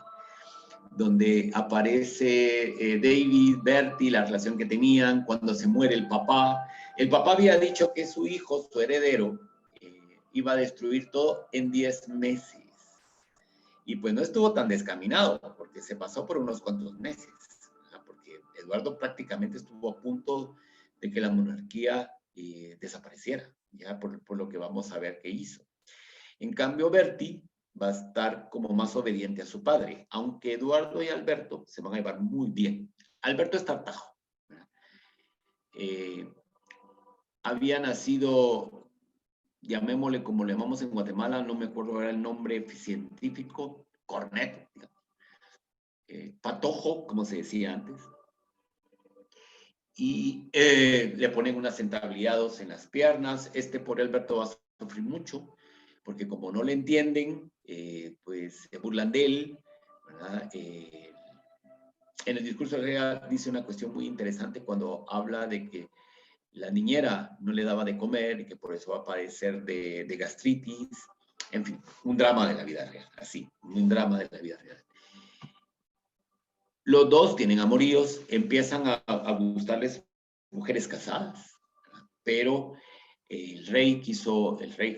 donde aparece David, Bertie, la relación que tenían cuando se muere el papá. El papá había dicho que su hijo, su heredero, iba a destruir todo en 10 meses. Y pues no estuvo tan descaminado, porque se pasó por unos cuantos meses, ¿verdad? Porque Eduardo prácticamente estuvo a punto de que la monarquía desapareciera, ya por lo que vamos a ver que hizo. En cambio, Bertie va a estar como más obediente a su padre, aunque Eduardo y Alberto se van a llevar muy bien. Alberto es tartajo. Había nacido, llamémosle como le llamamos en Guatemala, no me acuerdo ahora el nombre científico, cornet, patojo, como se decía antes. Y le ponen unas entabliados en las piernas. Por Alberto va a sufrir mucho, porque como no le entienden, pues se burlan de él, ¿verdad? En el discurso de Herrera dice una cuestión muy interesante cuando habla de que la niñera no le daba de comer y que por eso va a padecer de gastritis. En fin, un drama de la vida real, así, un drama de la vida real. Los dos tienen amoríos, empiezan a gustarles mujeres casadas, pero el rey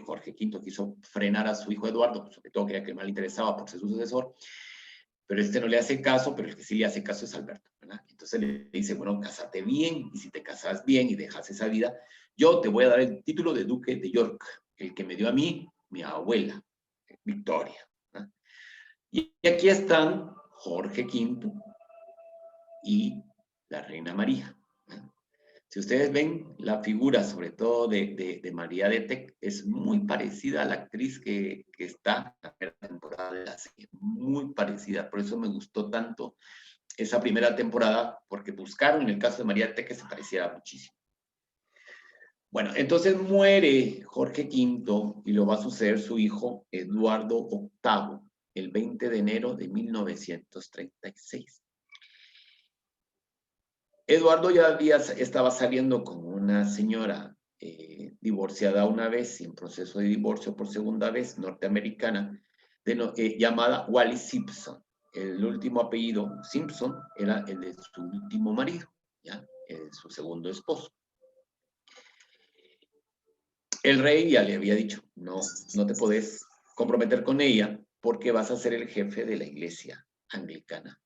Jorge V quiso frenar a su hijo Eduardo, sobre todo que mal interesaba por ser su sucesor, pero no le hace caso, pero el que sí le hace caso es Alberto, ¿verdad? Entonces le dice, bueno, cásate bien, y si te casas bien y dejas esa vida, yo te voy a dar el título de duque de York, el que me dio a mí mi abuela, Victoria, ¿verdad? Y aquí están Jorge V y la reina María. Si ustedes ven la figura, sobre todo de María de Tec, es muy parecida a la actriz que está en la primera temporada de la serie, muy parecida, por eso me gustó tanto esa primera temporada, porque buscaron en el caso de María de Tec que se pareciera muchísimo. Bueno, entonces muere Jorge V y lo va a suceder su hijo Eduardo VIII el 20 de enero de 1936. Eduardo ya estaba saliendo con una señora divorciada una vez, en proceso de divorcio por segunda vez, norteamericana, llamada Wallis Simpson. El último apellido, Simpson, era el de su último marido, ¿ya? Su segundo esposo. El rey ya le había dicho, no te podés comprometer con ella porque vas a ser el jefe de la iglesia anglicana.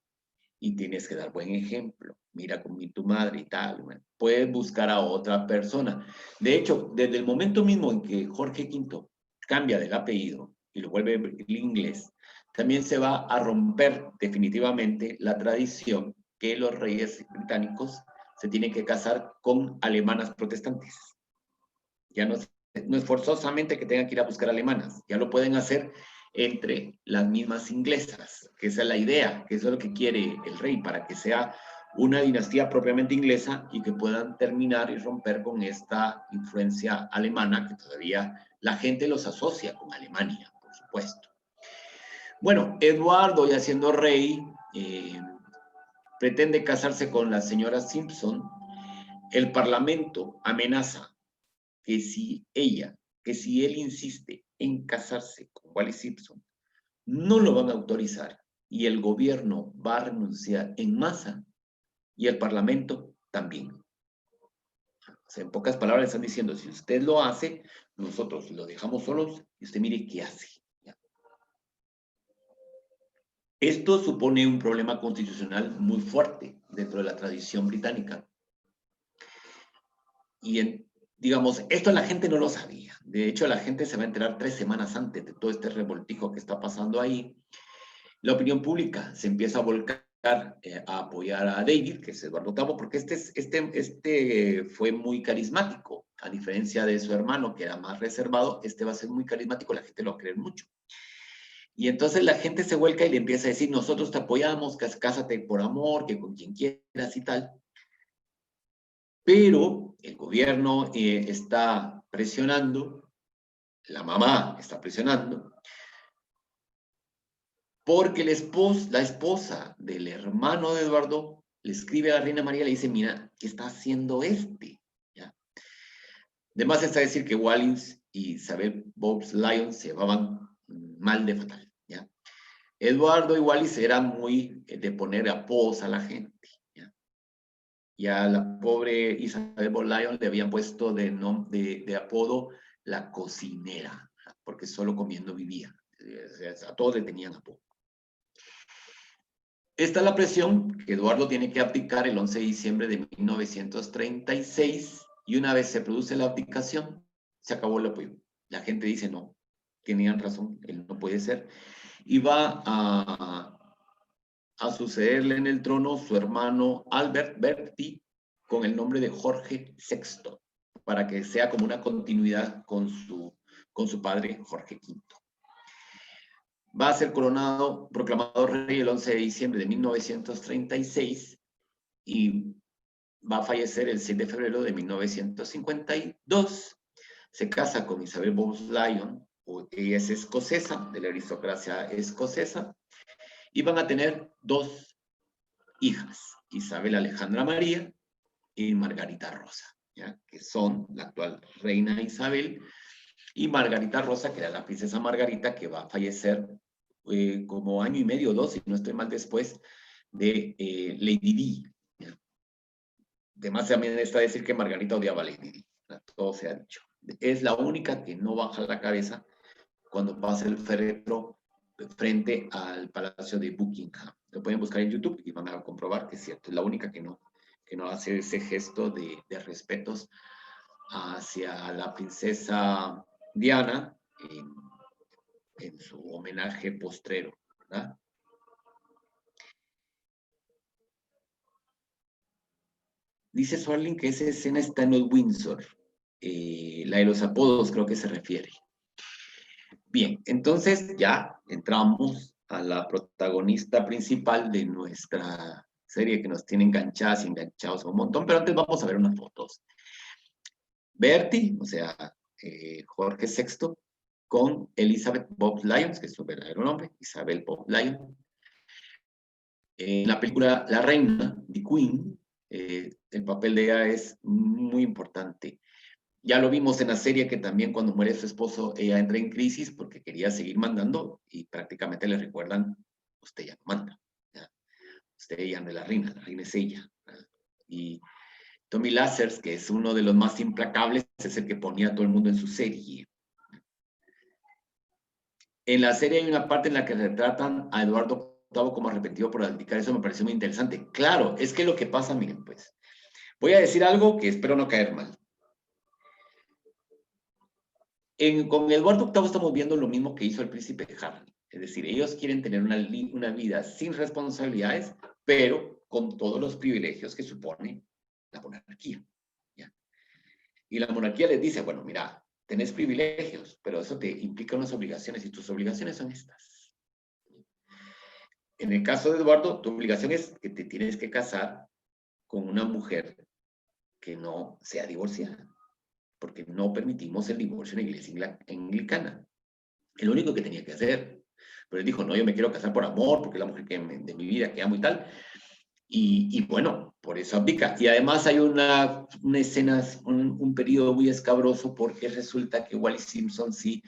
Y tienes que dar buen ejemplo. Mira como tu madre y tal. Bueno, puedes buscar a otra persona. De hecho, desde el momento mismo en que Jorge V cambia del apellido y lo vuelve el inglés, también se va a romper definitivamente la tradición que los reyes británicos se tienen que casar con alemanas protestantes. Ya no es forzosamente que tengan que ir a buscar alemanas, ya lo pueden hacer entre las mismas inglesas, que esa es la idea, que eso es lo que quiere el rey, para que sea una dinastía propiamente inglesa y que puedan terminar y romper con esta influencia alemana, que todavía la gente los asocia con Alemania, por supuesto. Bueno, Eduardo, ya siendo rey, pretende casarse con la señora Simpson. El Parlamento amenaza que si él insiste en casarse con Wallis Simpson, no lo van a autorizar y el gobierno va a renunciar en masa y el Parlamento también. O sea, en pocas palabras están diciendo, si usted lo hace, nosotros lo dejamos solos y usted mire qué hace. ¿Ya? Esto supone un problema constitucional muy fuerte dentro de la tradición británica. Y digamos, esto la gente no lo sabía. De hecho, la gente se va a enterar 3 semanas antes de todo este revoltijo que está pasando ahí. La opinión pública se empieza a volcar a apoyar a David, que es Eduardo VIII, porque este fue muy carismático, a diferencia de su hermano, que era más reservado. Este va a ser muy carismático, la gente lo va a creer mucho. Y entonces la gente se vuelca y le empieza a decir, nosotros te apoyamos, cásate por amor, que con quien quieras y tal. Pero el gobierno está presionando, la mamá está presionando, porque la esposa del hermano de Eduardo le escribe a la reina María y le dice, mira, ¿qué está haciendo este? ¿Ya? Además está decir que Wallis y Isabel Bowes-Lyon se llevaban mal de fatal. ¿Ya? Eduardo y Wallis eran muy de poner apodos a la gente. ¿Ya? Y a la pobre Isabel Bowes-Lyon le habían puesto de apodo la cocinera, porque solo comiendo vivía. A todos le tenían apodo. Esta es la presión que Eduardo tiene que abdicar el 11 de diciembre de 1936, y una vez se produce la abdicación, se acabó el apoyo. La gente dice, no, tenían razón, él no puede ser. Y va a sucederle en el trono su hermano Albert Berti, con el nombre de Jorge VI, para que sea como una continuidad con su padre Jorge V. Va a ser proclamado rey el 11 de diciembre de 1936 y va a fallecer el 6 de febrero de 1952. Se casa con Isabel Bowes-Lyon, ella es escocesa, de la aristocracia escocesa, y van a tener 2 hijas, Isabel Alejandra María y Margarita Rosa, ¿ya? Que son la actual reina Isabel, y Margarita Rosa, que era la princesa Margarita, que va a fallecer como año y medio, 2, si no estoy mal, después de Lady Di. Además, también está decir que Margarita odiaba a Lady Di. Todo se ha dicho. Es la única que no baja la cabeza cuando pasa el féretro frente al Palacio de Buckingham. Lo pueden buscar en YouTube y van a comprobar que es cierto. Es la única que no hace ese gesto de respetos hacia la princesa Diana en su homenaje postrero, ¿verdad? Dice Swarling que esa escena está en los Windsor. La de los apodos creo que se refiere. Bien, entonces ya entramos a la protagonista principal de nuestra serie, que nos tiene enganchadas y enganchados a un montón, pero antes vamos a ver unas fotos. Bertie, o sea, Jorge VI, con Elizabeth Bowes-Lyon, que es su verdadero nombre, Isabel Bowes-Lyon. En la película La Reina, The Queen, el papel de ella es muy importante. Ya lo vimos en la serie que también cuando muere su esposo, ella entra en crisis porque quería seguir mandando y prácticamente le recuerdan, usted ya no manda, ¿ya? Usted ya no es la reina es ella. ¿Ya? Y Tommy Lasers, que es uno de los más implacables, es el que ponía a todo el mundo en su serie. En la serie hay una parte en la que retratan a Eduardo VIII como arrepentido por abdicar. Eso me pareció muy interesante. Claro, es que lo que pasa, miren, pues, voy a decir algo que espero no caer mal. Con Eduardo VIII estamos viendo lo mismo que hizo el príncipe Harry. Es decir, ellos quieren tener una vida sin responsabilidades, pero con todos los privilegios que supone la monarquía. ¿Ya? Y la monarquía les dice, bueno, mira, tenés privilegios, pero eso te implica unas obligaciones, y tus obligaciones son estas. En el caso de Eduardo, tu obligación es que te tienes que casar con una mujer que no sea divorciada, porque no permitimos el divorcio en la iglesia anglicana. Es lo único que tenía que hacer. Pero él dijo, no, yo me quiero casar por amor, porque es la mujer de mi vida, que amo y tal. Y bueno, por eso abdica. Y además hay una escena, un periodo muy escabroso, porque resulta que Wallis Simpson sí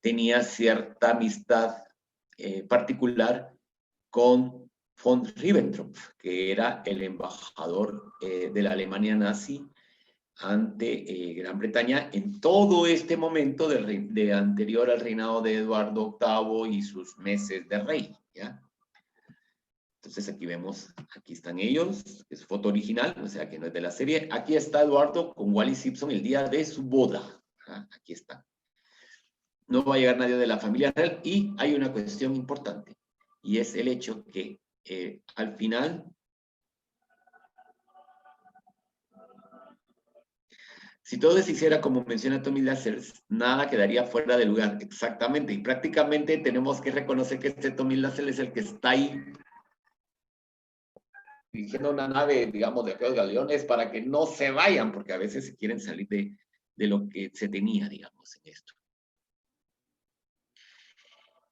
tenía cierta amistad particular con von Ribbentrop, que era el embajador de la Alemania nazi ante Gran Bretaña en todo este momento de anterior al reinado de Eduardo VIII y sus meses de rey, ¿ya? Entonces aquí vemos, aquí están ellos, es foto original, o sea que no es de la serie. Aquí está Eduardo con Wally Simpson el día de su boda. Aquí está. No va a llegar nadie de la familia real y hay una cuestión importante y es el hecho que al final, si todo se hiciera como menciona Tommy Lascelles, nada quedaría fuera de lugar, exactamente, y prácticamente tenemos que reconocer que este Tommy Lascelles es el que está ahí dirigiendo una nave, digamos, de aquellos galeones para que no se vayan, porque a veces se quieren salir de lo que se tenía, digamos, en esto.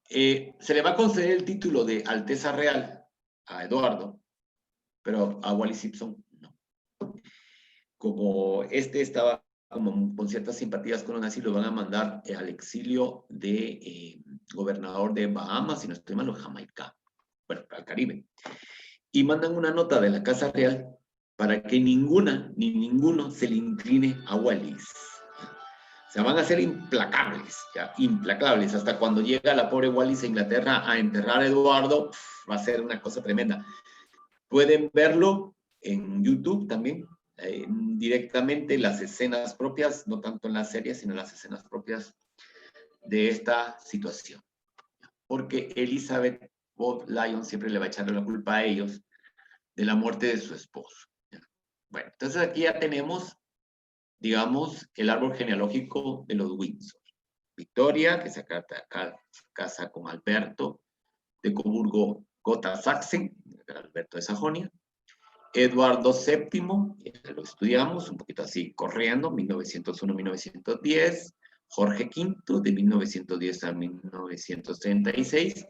Se le va a conceder el título de Alteza Real a Eduardo, pero a Wally Simpson no. Como este estaba como con ciertas simpatías con los nazis, lo van a mandar al exilio de gobernador de Bahamas, si no estoy mal, o Jamaica, bueno, al Caribe. Y mandan una nota de la Casa Real para que ninguna ni ninguno se le incline a Wallis. O sea, van a ser implacables, ya, implacables. Hasta cuando llega la pobre Wallis a Inglaterra a enterrar a Eduardo, va a ser una cosa tremenda. Pueden verlo en YouTube también, directamente las escenas propias, no tanto en la serie, sino las escenas propias de esta situación. Porque Elizabeth Bob Lyon siempre le va a echarle la culpa a ellos de la muerte de su esposo. Bueno, entonces aquí ya tenemos, digamos, el árbol genealógico de los Windsor. Victoria, que se casa con Alberto de Coburgo-Gotha-Sachsen, Alberto de Sajonia. Eduardo VII, ya lo estudiamos, un poquito así corriendo, 1901-1910. Jorge V, de 1910 a 1936,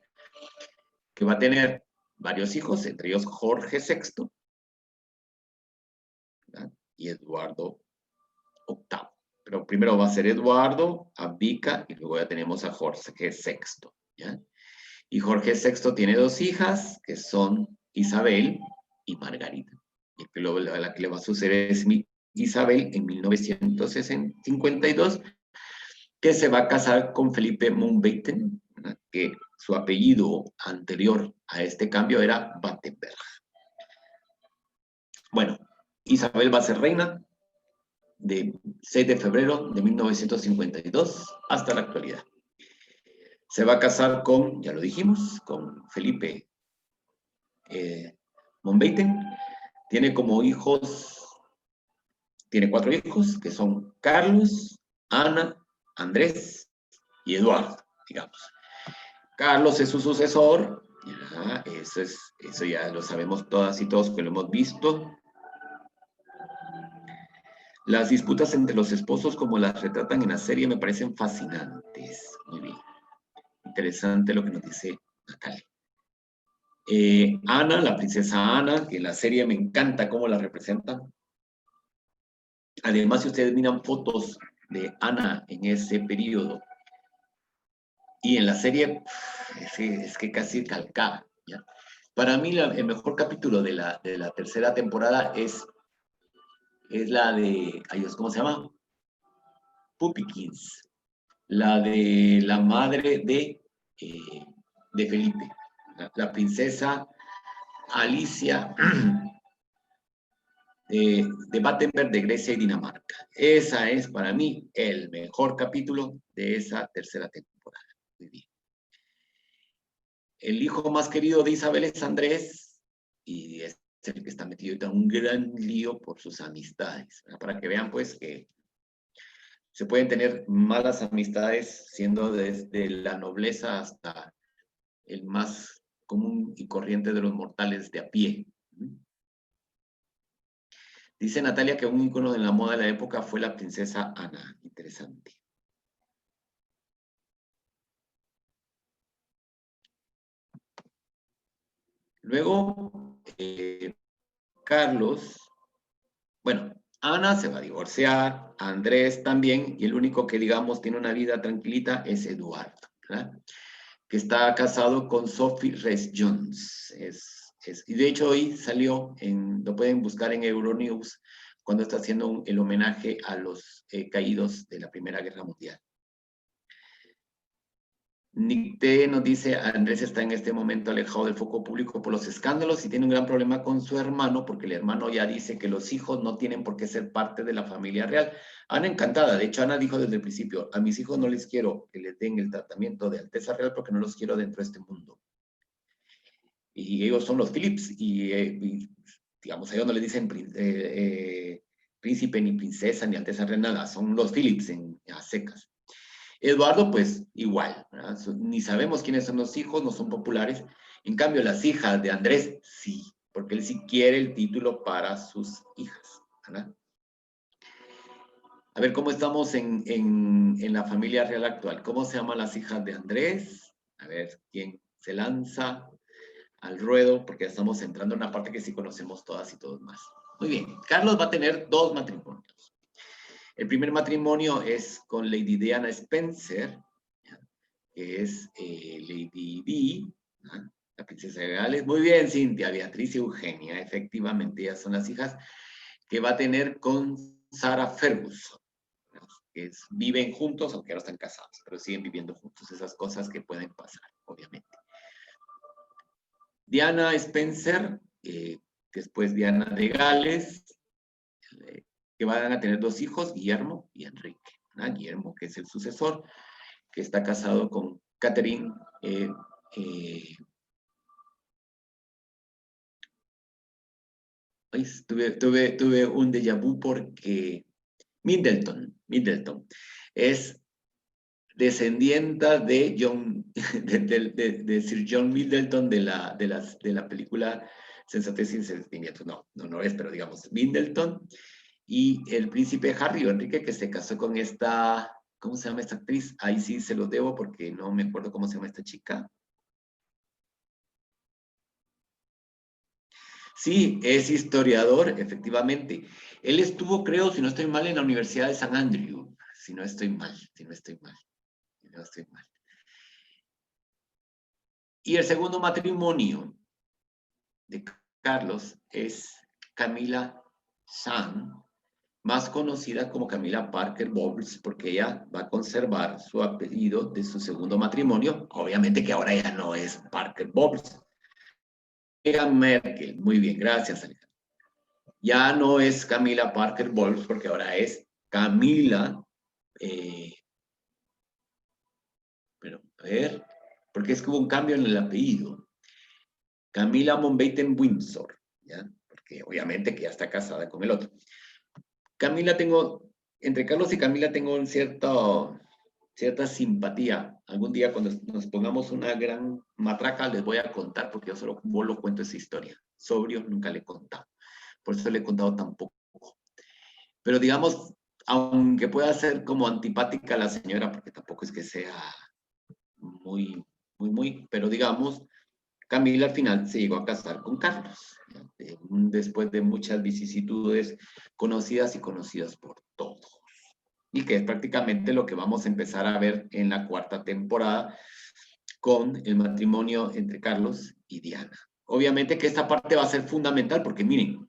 que va a tener varios hijos, entre ellos Jorge VI, ¿verdad? Y Eduardo VIII. Pero primero va a ser Eduardo, abdica, y luego ya tenemos a Jorge VI, ¿ya? Y Jorge VI tiene dos hijas, que son Isabel y Margarita. Y luego la que le va a suceder es Isabel en 1952, que se va a casar con Felipe Mountbatten, que su apellido anterior a este cambio era Battenberg. Bueno, Isabel va a ser reina de 6 de febrero de 1952 hasta la actualidad. Se va a casar con, ya lo dijimos, con Felipe Mountbatten. Tiene como hijos, tiene 4 hijos, que son Carlos, Ana, Andrés y Eduardo, digamos. Carlos es su sucesor, ya, eso ya lo sabemos todas y todos que lo hemos visto. Las disputas entre los esposos, como las retratan en la serie, me parecen fascinantes. Muy bien. Interesante lo que nos dice Natalia. Ana, la princesa Ana, que en la serie me encanta cómo la representan. Además, si ustedes miran fotos de Ana en ese periodo y en la serie, es que casi calcada, ¿ya? Para mí el mejor capítulo de la tercera temporada es la de, ¿cómo se llama? Puppykins, la de la madre de Felipe, la princesa Alicia de Battenberg, de Grecia y Dinamarca. Esa es para mí el mejor capítulo de esa tercera temporada. Muy bien. El hijo más querido de Isabel es Andrés, y es el que está metido en un gran lío por sus amistades, ¿verdad? Para que vean pues que se pueden tener malas amistades siendo desde la nobleza hasta el más común y corriente de los mortales de a pie. Dice Natalia que un ícono de la moda de la época fue la princesa Ana. Interesante. Luego, Carlos, bueno, Ana se va a divorciar, Andrés también, y el único que, digamos, tiene una vida tranquilita es Eduardo, ¿verdad? Que está casado con Sophie Rhys-Jones. Y de hecho hoy salió, lo pueden buscar en Euronews, cuando está haciendo el homenaje a los caídos de la Primera Guerra Mundial. Nick T nos dice, Andrés está en este momento alejado del foco público por los escándalos y tiene un gran problema con su hermano, porque el hermano ya dice que los hijos no tienen por qué ser parte de la familia real. Ana encantada, de hecho Ana dijo desde el principio, a mis hijos no les quiero que les den el tratamiento de Alteza Real porque no los quiero dentro de este mundo. Y ellos son los Phillips, y digamos, ellos no les dicen príncipe ni princesa ni Alteza Real, nada, son los Phillips a secas. Eduardo, pues igual, ¿verdad? Ni sabemos quiénes son los hijos, no son populares. En cambio, las hijas de Andrés, sí, porque él sí quiere el título para sus hijas, ¿verdad? A ver, ¿cómo estamos en la familia real actual? ¿Cómo se llaman las hijas de Andrés? A ver, ¿quién se lanza al ruedo? Porque ya estamos entrando en una parte que sí conocemos todas y todos más. Muy bien, Carlos va a tener 2 matrimonios. El primer matrimonio es con Lady Diana Spencer, ¿ya? Que es Lady Di, ¿ya? La princesa de Gales. Muy bien, Cintia, Beatriz y Eugenia, efectivamente, ellas son las hijas que va a tener con Sarah Ferguson, ¿ya? Que viven juntos, aunque ahora están casados, pero siguen viviendo juntos, esas cosas que pueden pasar, obviamente. Diana Spencer, después Diana de Gales, que van a tener 2 hijos, Guillermo y Enrique, ¿no? Guillermo, que es el sucesor, que está casado con Catherine tuve un déjà vu porque Middleton es descendienta de Sir John Middleton de la película Sensatez y Sentimientos. No es, pero digamos, Middleton. Y el príncipe Harry o Enrique, que se casó con esta, ¿cómo se llama esta actriz? Ahí sí se los debo porque no me acuerdo cómo se llama esta chica. Sí, es historiador, efectivamente. Él estuvo, creo, si no estoy mal, en la Universidad de San Andrew. Si no estoy mal. Y el segundo matrimonio de Carlos es Camila San, más conocida como Camila Parker Bowles, porque ella va a conservar su apellido de su segundo matrimonio. Obviamente que ahora ya no es Parker Bowles. Meghan Merkel, muy bien, gracias, Alejandro. Ya no es Camila Parker Bowles, porque ahora es Camila, pero a ver, porque es que hubo un cambio en el apellido. Camila Mountbatten Windsor, ¿ya? Porque obviamente que ya está casada con el otro. Camila entre Carlos y Camila tengo cierta simpatía. Algún día cuando nos pongamos una gran matraca les voy a contar, porque yo solo cuento esa historia. Sobrio nunca le he contado. Por eso le he contado tan poco. Pero digamos, aunque pueda ser como antipática la señora, porque tampoco es que sea muy, pero digamos, Camila al final se llegó a casar con Carlos, después de muchas vicisitudes conocidas y conocidas por todos. Y que es prácticamente lo que vamos a empezar a ver en la 4ª temporada con el matrimonio entre Carlos y Diana. Obviamente que esta parte va a ser fundamental porque miren,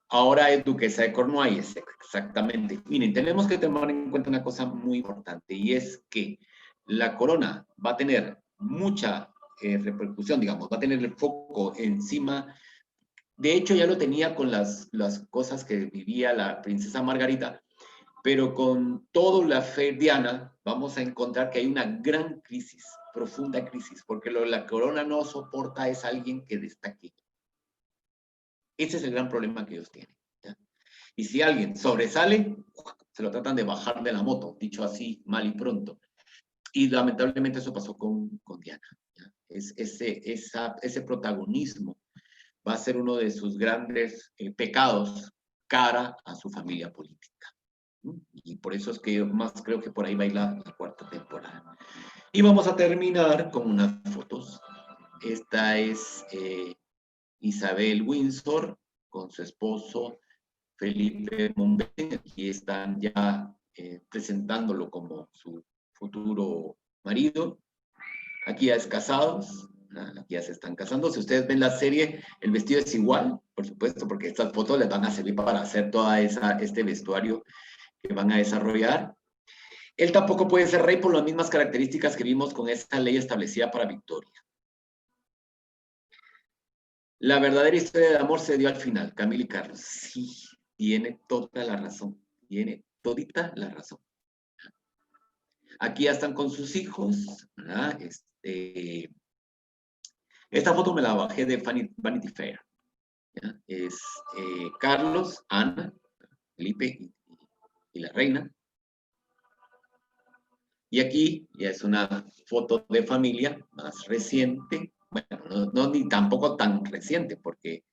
ahora es duquesa de Cornualles, exactamente. Miren, tenemos que tomar en cuenta una cosa muy importante y es que la corona va a tener mucha repercusión, digamos, va a tener el foco encima. De hecho, ya lo tenía con las cosas que vivía la princesa Margarita, pero con todo la fe Diana vamos a encontrar que hay una gran crisis, profunda crisis, porque la corona no soporta es alguien que destaque. Ese es el gran problema que ellos tienen, ¿ya? Y si alguien sobresale, se lo tratan de bajar de la moto, dicho así, mal y pronto. Y lamentablemente eso pasó con Diana, ¿ya? Ese protagonismo va a ser uno de sus grandes pecados cara a su familia política. Y por eso es que yo más creo que por ahí va a ir la 4ª temporada. Y vamos a terminar con unas fotos. Esta es Isabel Windsor con su esposo Felipe Mountbatten. Aquí están ya presentándolo como su futuro marido. Aquí ya es casados, aquí ya se están casando. Si ustedes ven la serie, el vestido es igual, por supuesto, porque estas fotos les van a servir para hacer toda este vestuario que van a desarrollar. Él tampoco puede ser rey por las mismas características que vimos con esta ley establecida para Victoria. La verdadera historia de amor se dio al final, Camila y Carlos. Sí, tiene toda la razón. Tiene todita la razón. Aquí ya están con sus hijos, ¿verdad? Esta foto me la bajé de Vanity Fair. ¿Ya? Es Carlos, Ana, Felipe y la reina. Y aquí ya es una foto de familia más reciente. Bueno, no ni tampoco tan reciente, porque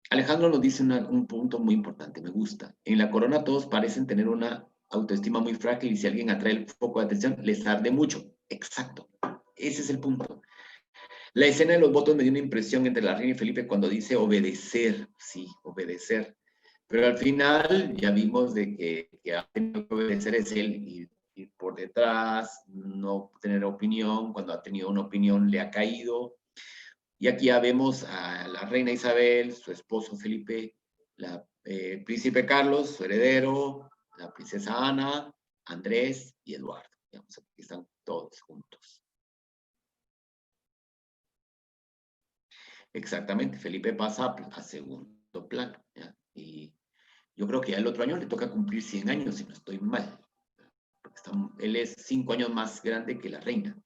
Alejandro nos dice un punto muy importante, me gusta. En la corona todos parecen tener una autoestima muy frágil y si alguien atrae el foco de atención, les arde mucho. Exacto. Ese es el punto. La escena de los votos me dio una impresión entre la reina y Felipe cuando dice obedecer. Sí, obedecer. Pero al final ya vimos de que ha tenido que obedecer es él y por detrás, no tener opinión. Cuando ha tenido una opinión le ha caído. Y aquí ya vemos a la reina Isabel, su esposo Felipe, el príncipe Carlos, su heredero, la princesa Ana, Andrés y Eduardo. Digamos, aquí están todos juntos. Exactamente, Felipe pasa a segundo plano. ¿Ya? Y yo creo que ya el otro año le toca cumplir 100 años, si no estoy mal. Él es 5 años más grande que la reina.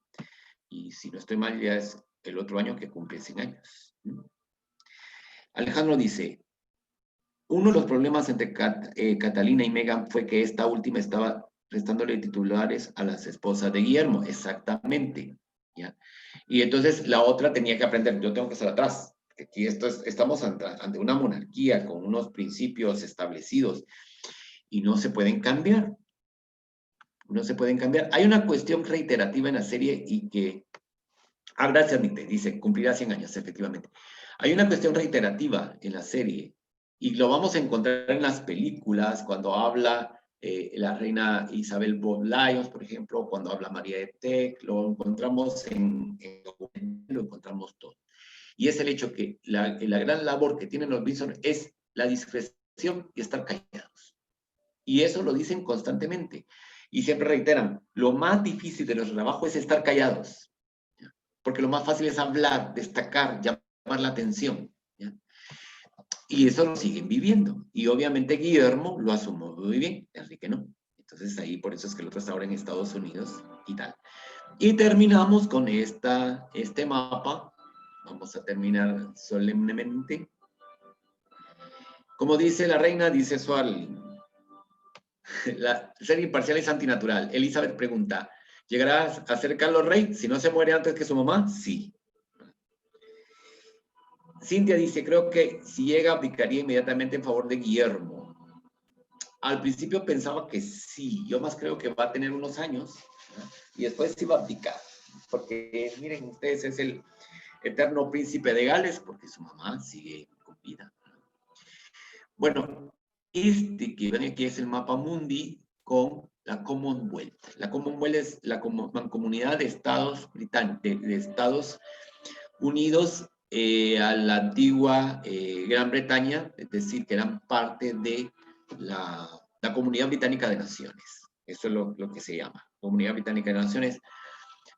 Y si no estoy mal, ya es el otro año que cumple 100 años. Alejandro dice, uno de los problemas entre Catalina y Meghan fue que esta última estaba restándole titulares a las esposas de Guillermo. Exactamente. ¿Ya? Y entonces la otra tenía que aprender, yo tengo que estar atrás. Aquí estamos ante una monarquía con unos principios establecidos y no se pueden cambiar. No se pueden cambiar. Hay una cuestión reiterativa en la serie y que... Ah, gracias, Mite. Dice, cumplirá 100 años, efectivamente. Hay una cuestión reiterativa en la serie y lo vamos a encontrar en las películas cuando habla la reina Isabel Bob Lyons, por ejemplo, cuando habla María de Teck, lo encontramos lo encontramos todo. Y es el hecho que la gran labor que tienen los Windsor es la discreción y estar callados. Y eso lo dicen constantemente. Y siempre reiteran, lo más difícil de nuestro trabajo es estar callados. Porque lo más fácil es hablar, destacar, llamar la atención. ¿Ya? Y eso lo siguen viviendo. Y obviamente Guillermo lo asumió muy bien, Enrique no. Entonces ahí por eso es que el otro está ahora en Estados Unidos y tal. Y terminamos con este mapa. Vamos a terminar solemnemente. Como dice la reina, dice Sual, ser imparcial es antinatural. Elizabeth pregunta, ¿llegará a ser Carlos Rey si no se muere antes que su mamá? Sí. Cintia dice, creo que si llega abdicaría inmediatamente en favor de Guillermo. Al principio pensaba que sí, yo más creo que va a tener unos años, ¿no? Y después sí va a abdicar, porque miren ustedes, es el eterno príncipe de Gales, porque su mamá sigue con vida. Bueno, que ven aquí es el mapa mundi con la Commonwealth. La Commonwealth es la mancomunidad de Estados británicos, de Estados Unidos a la antigua Gran Bretaña, es decir, que eran parte de la Comunidad Británica de Naciones. Eso es lo que se llama, Comunidad Británica de Naciones.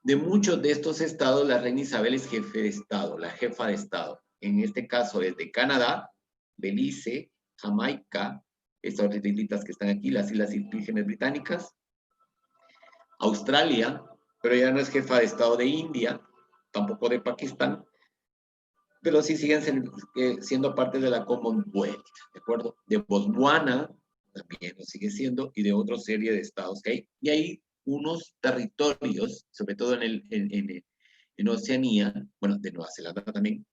De muchos de estos estados, la reina Isabel es jefe de Estado, la jefa de Estado. En este caso, desde Canadá, Belice, Jamaica, estas islitas que están aquí, las Islas Vírgenes Británicas, Australia, pero ya no es jefa de Estado de India, tampoco de Pakistán, pero sí siguen siendo parte de la Commonwealth, ¿de acuerdo? De Botswana también lo sigue siendo, y de otra serie de estados que hay. Y hay unos territorios, sobre todo en Oceanía, bueno, de Nueva Zelanda también,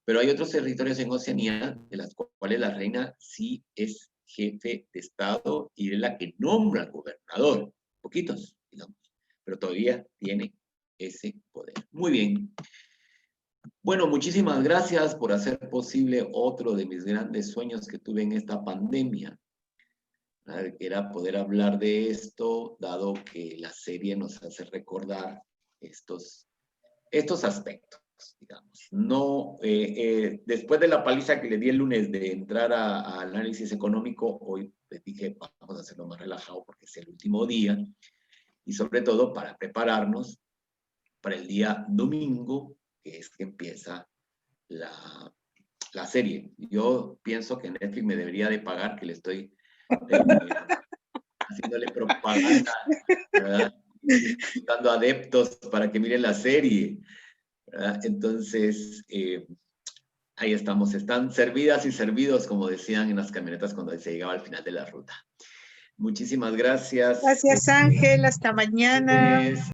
pero hay otros territorios en Oceanía de las cuales la reina sí es jefe de Estado y es la que nombra al gobernador. Poquitos, digamos, pero todavía tiene ese poder. Muy bien. Bueno, muchísimas gracias por hacer posible otro de mis grandes sueños que tuve en esta pandemia. Era poder hablar de esto, dado que la serie nos hace recordar estos aspectos. digamos. No, después de la paliza que le di el lunes de entrar a análisis económico, hoy les dije, vamos a hacerlo más relajado porque es el último día, y sobre todo para prepararnos para el día domingo, que es que empieza la serie. Yo pienso que Netflix me debería de pagar, que le estoy haciéndole propaganda, ¿verdad? Dando adeptos para que miren la serie, ¿verdad? Entonces, ahí estamos. Están servidas y servidos, como decían en las camionetas cuando se llegaba al final de la ruta. Muchísimas gracias. Gracias, Ángel. Hasta mañana.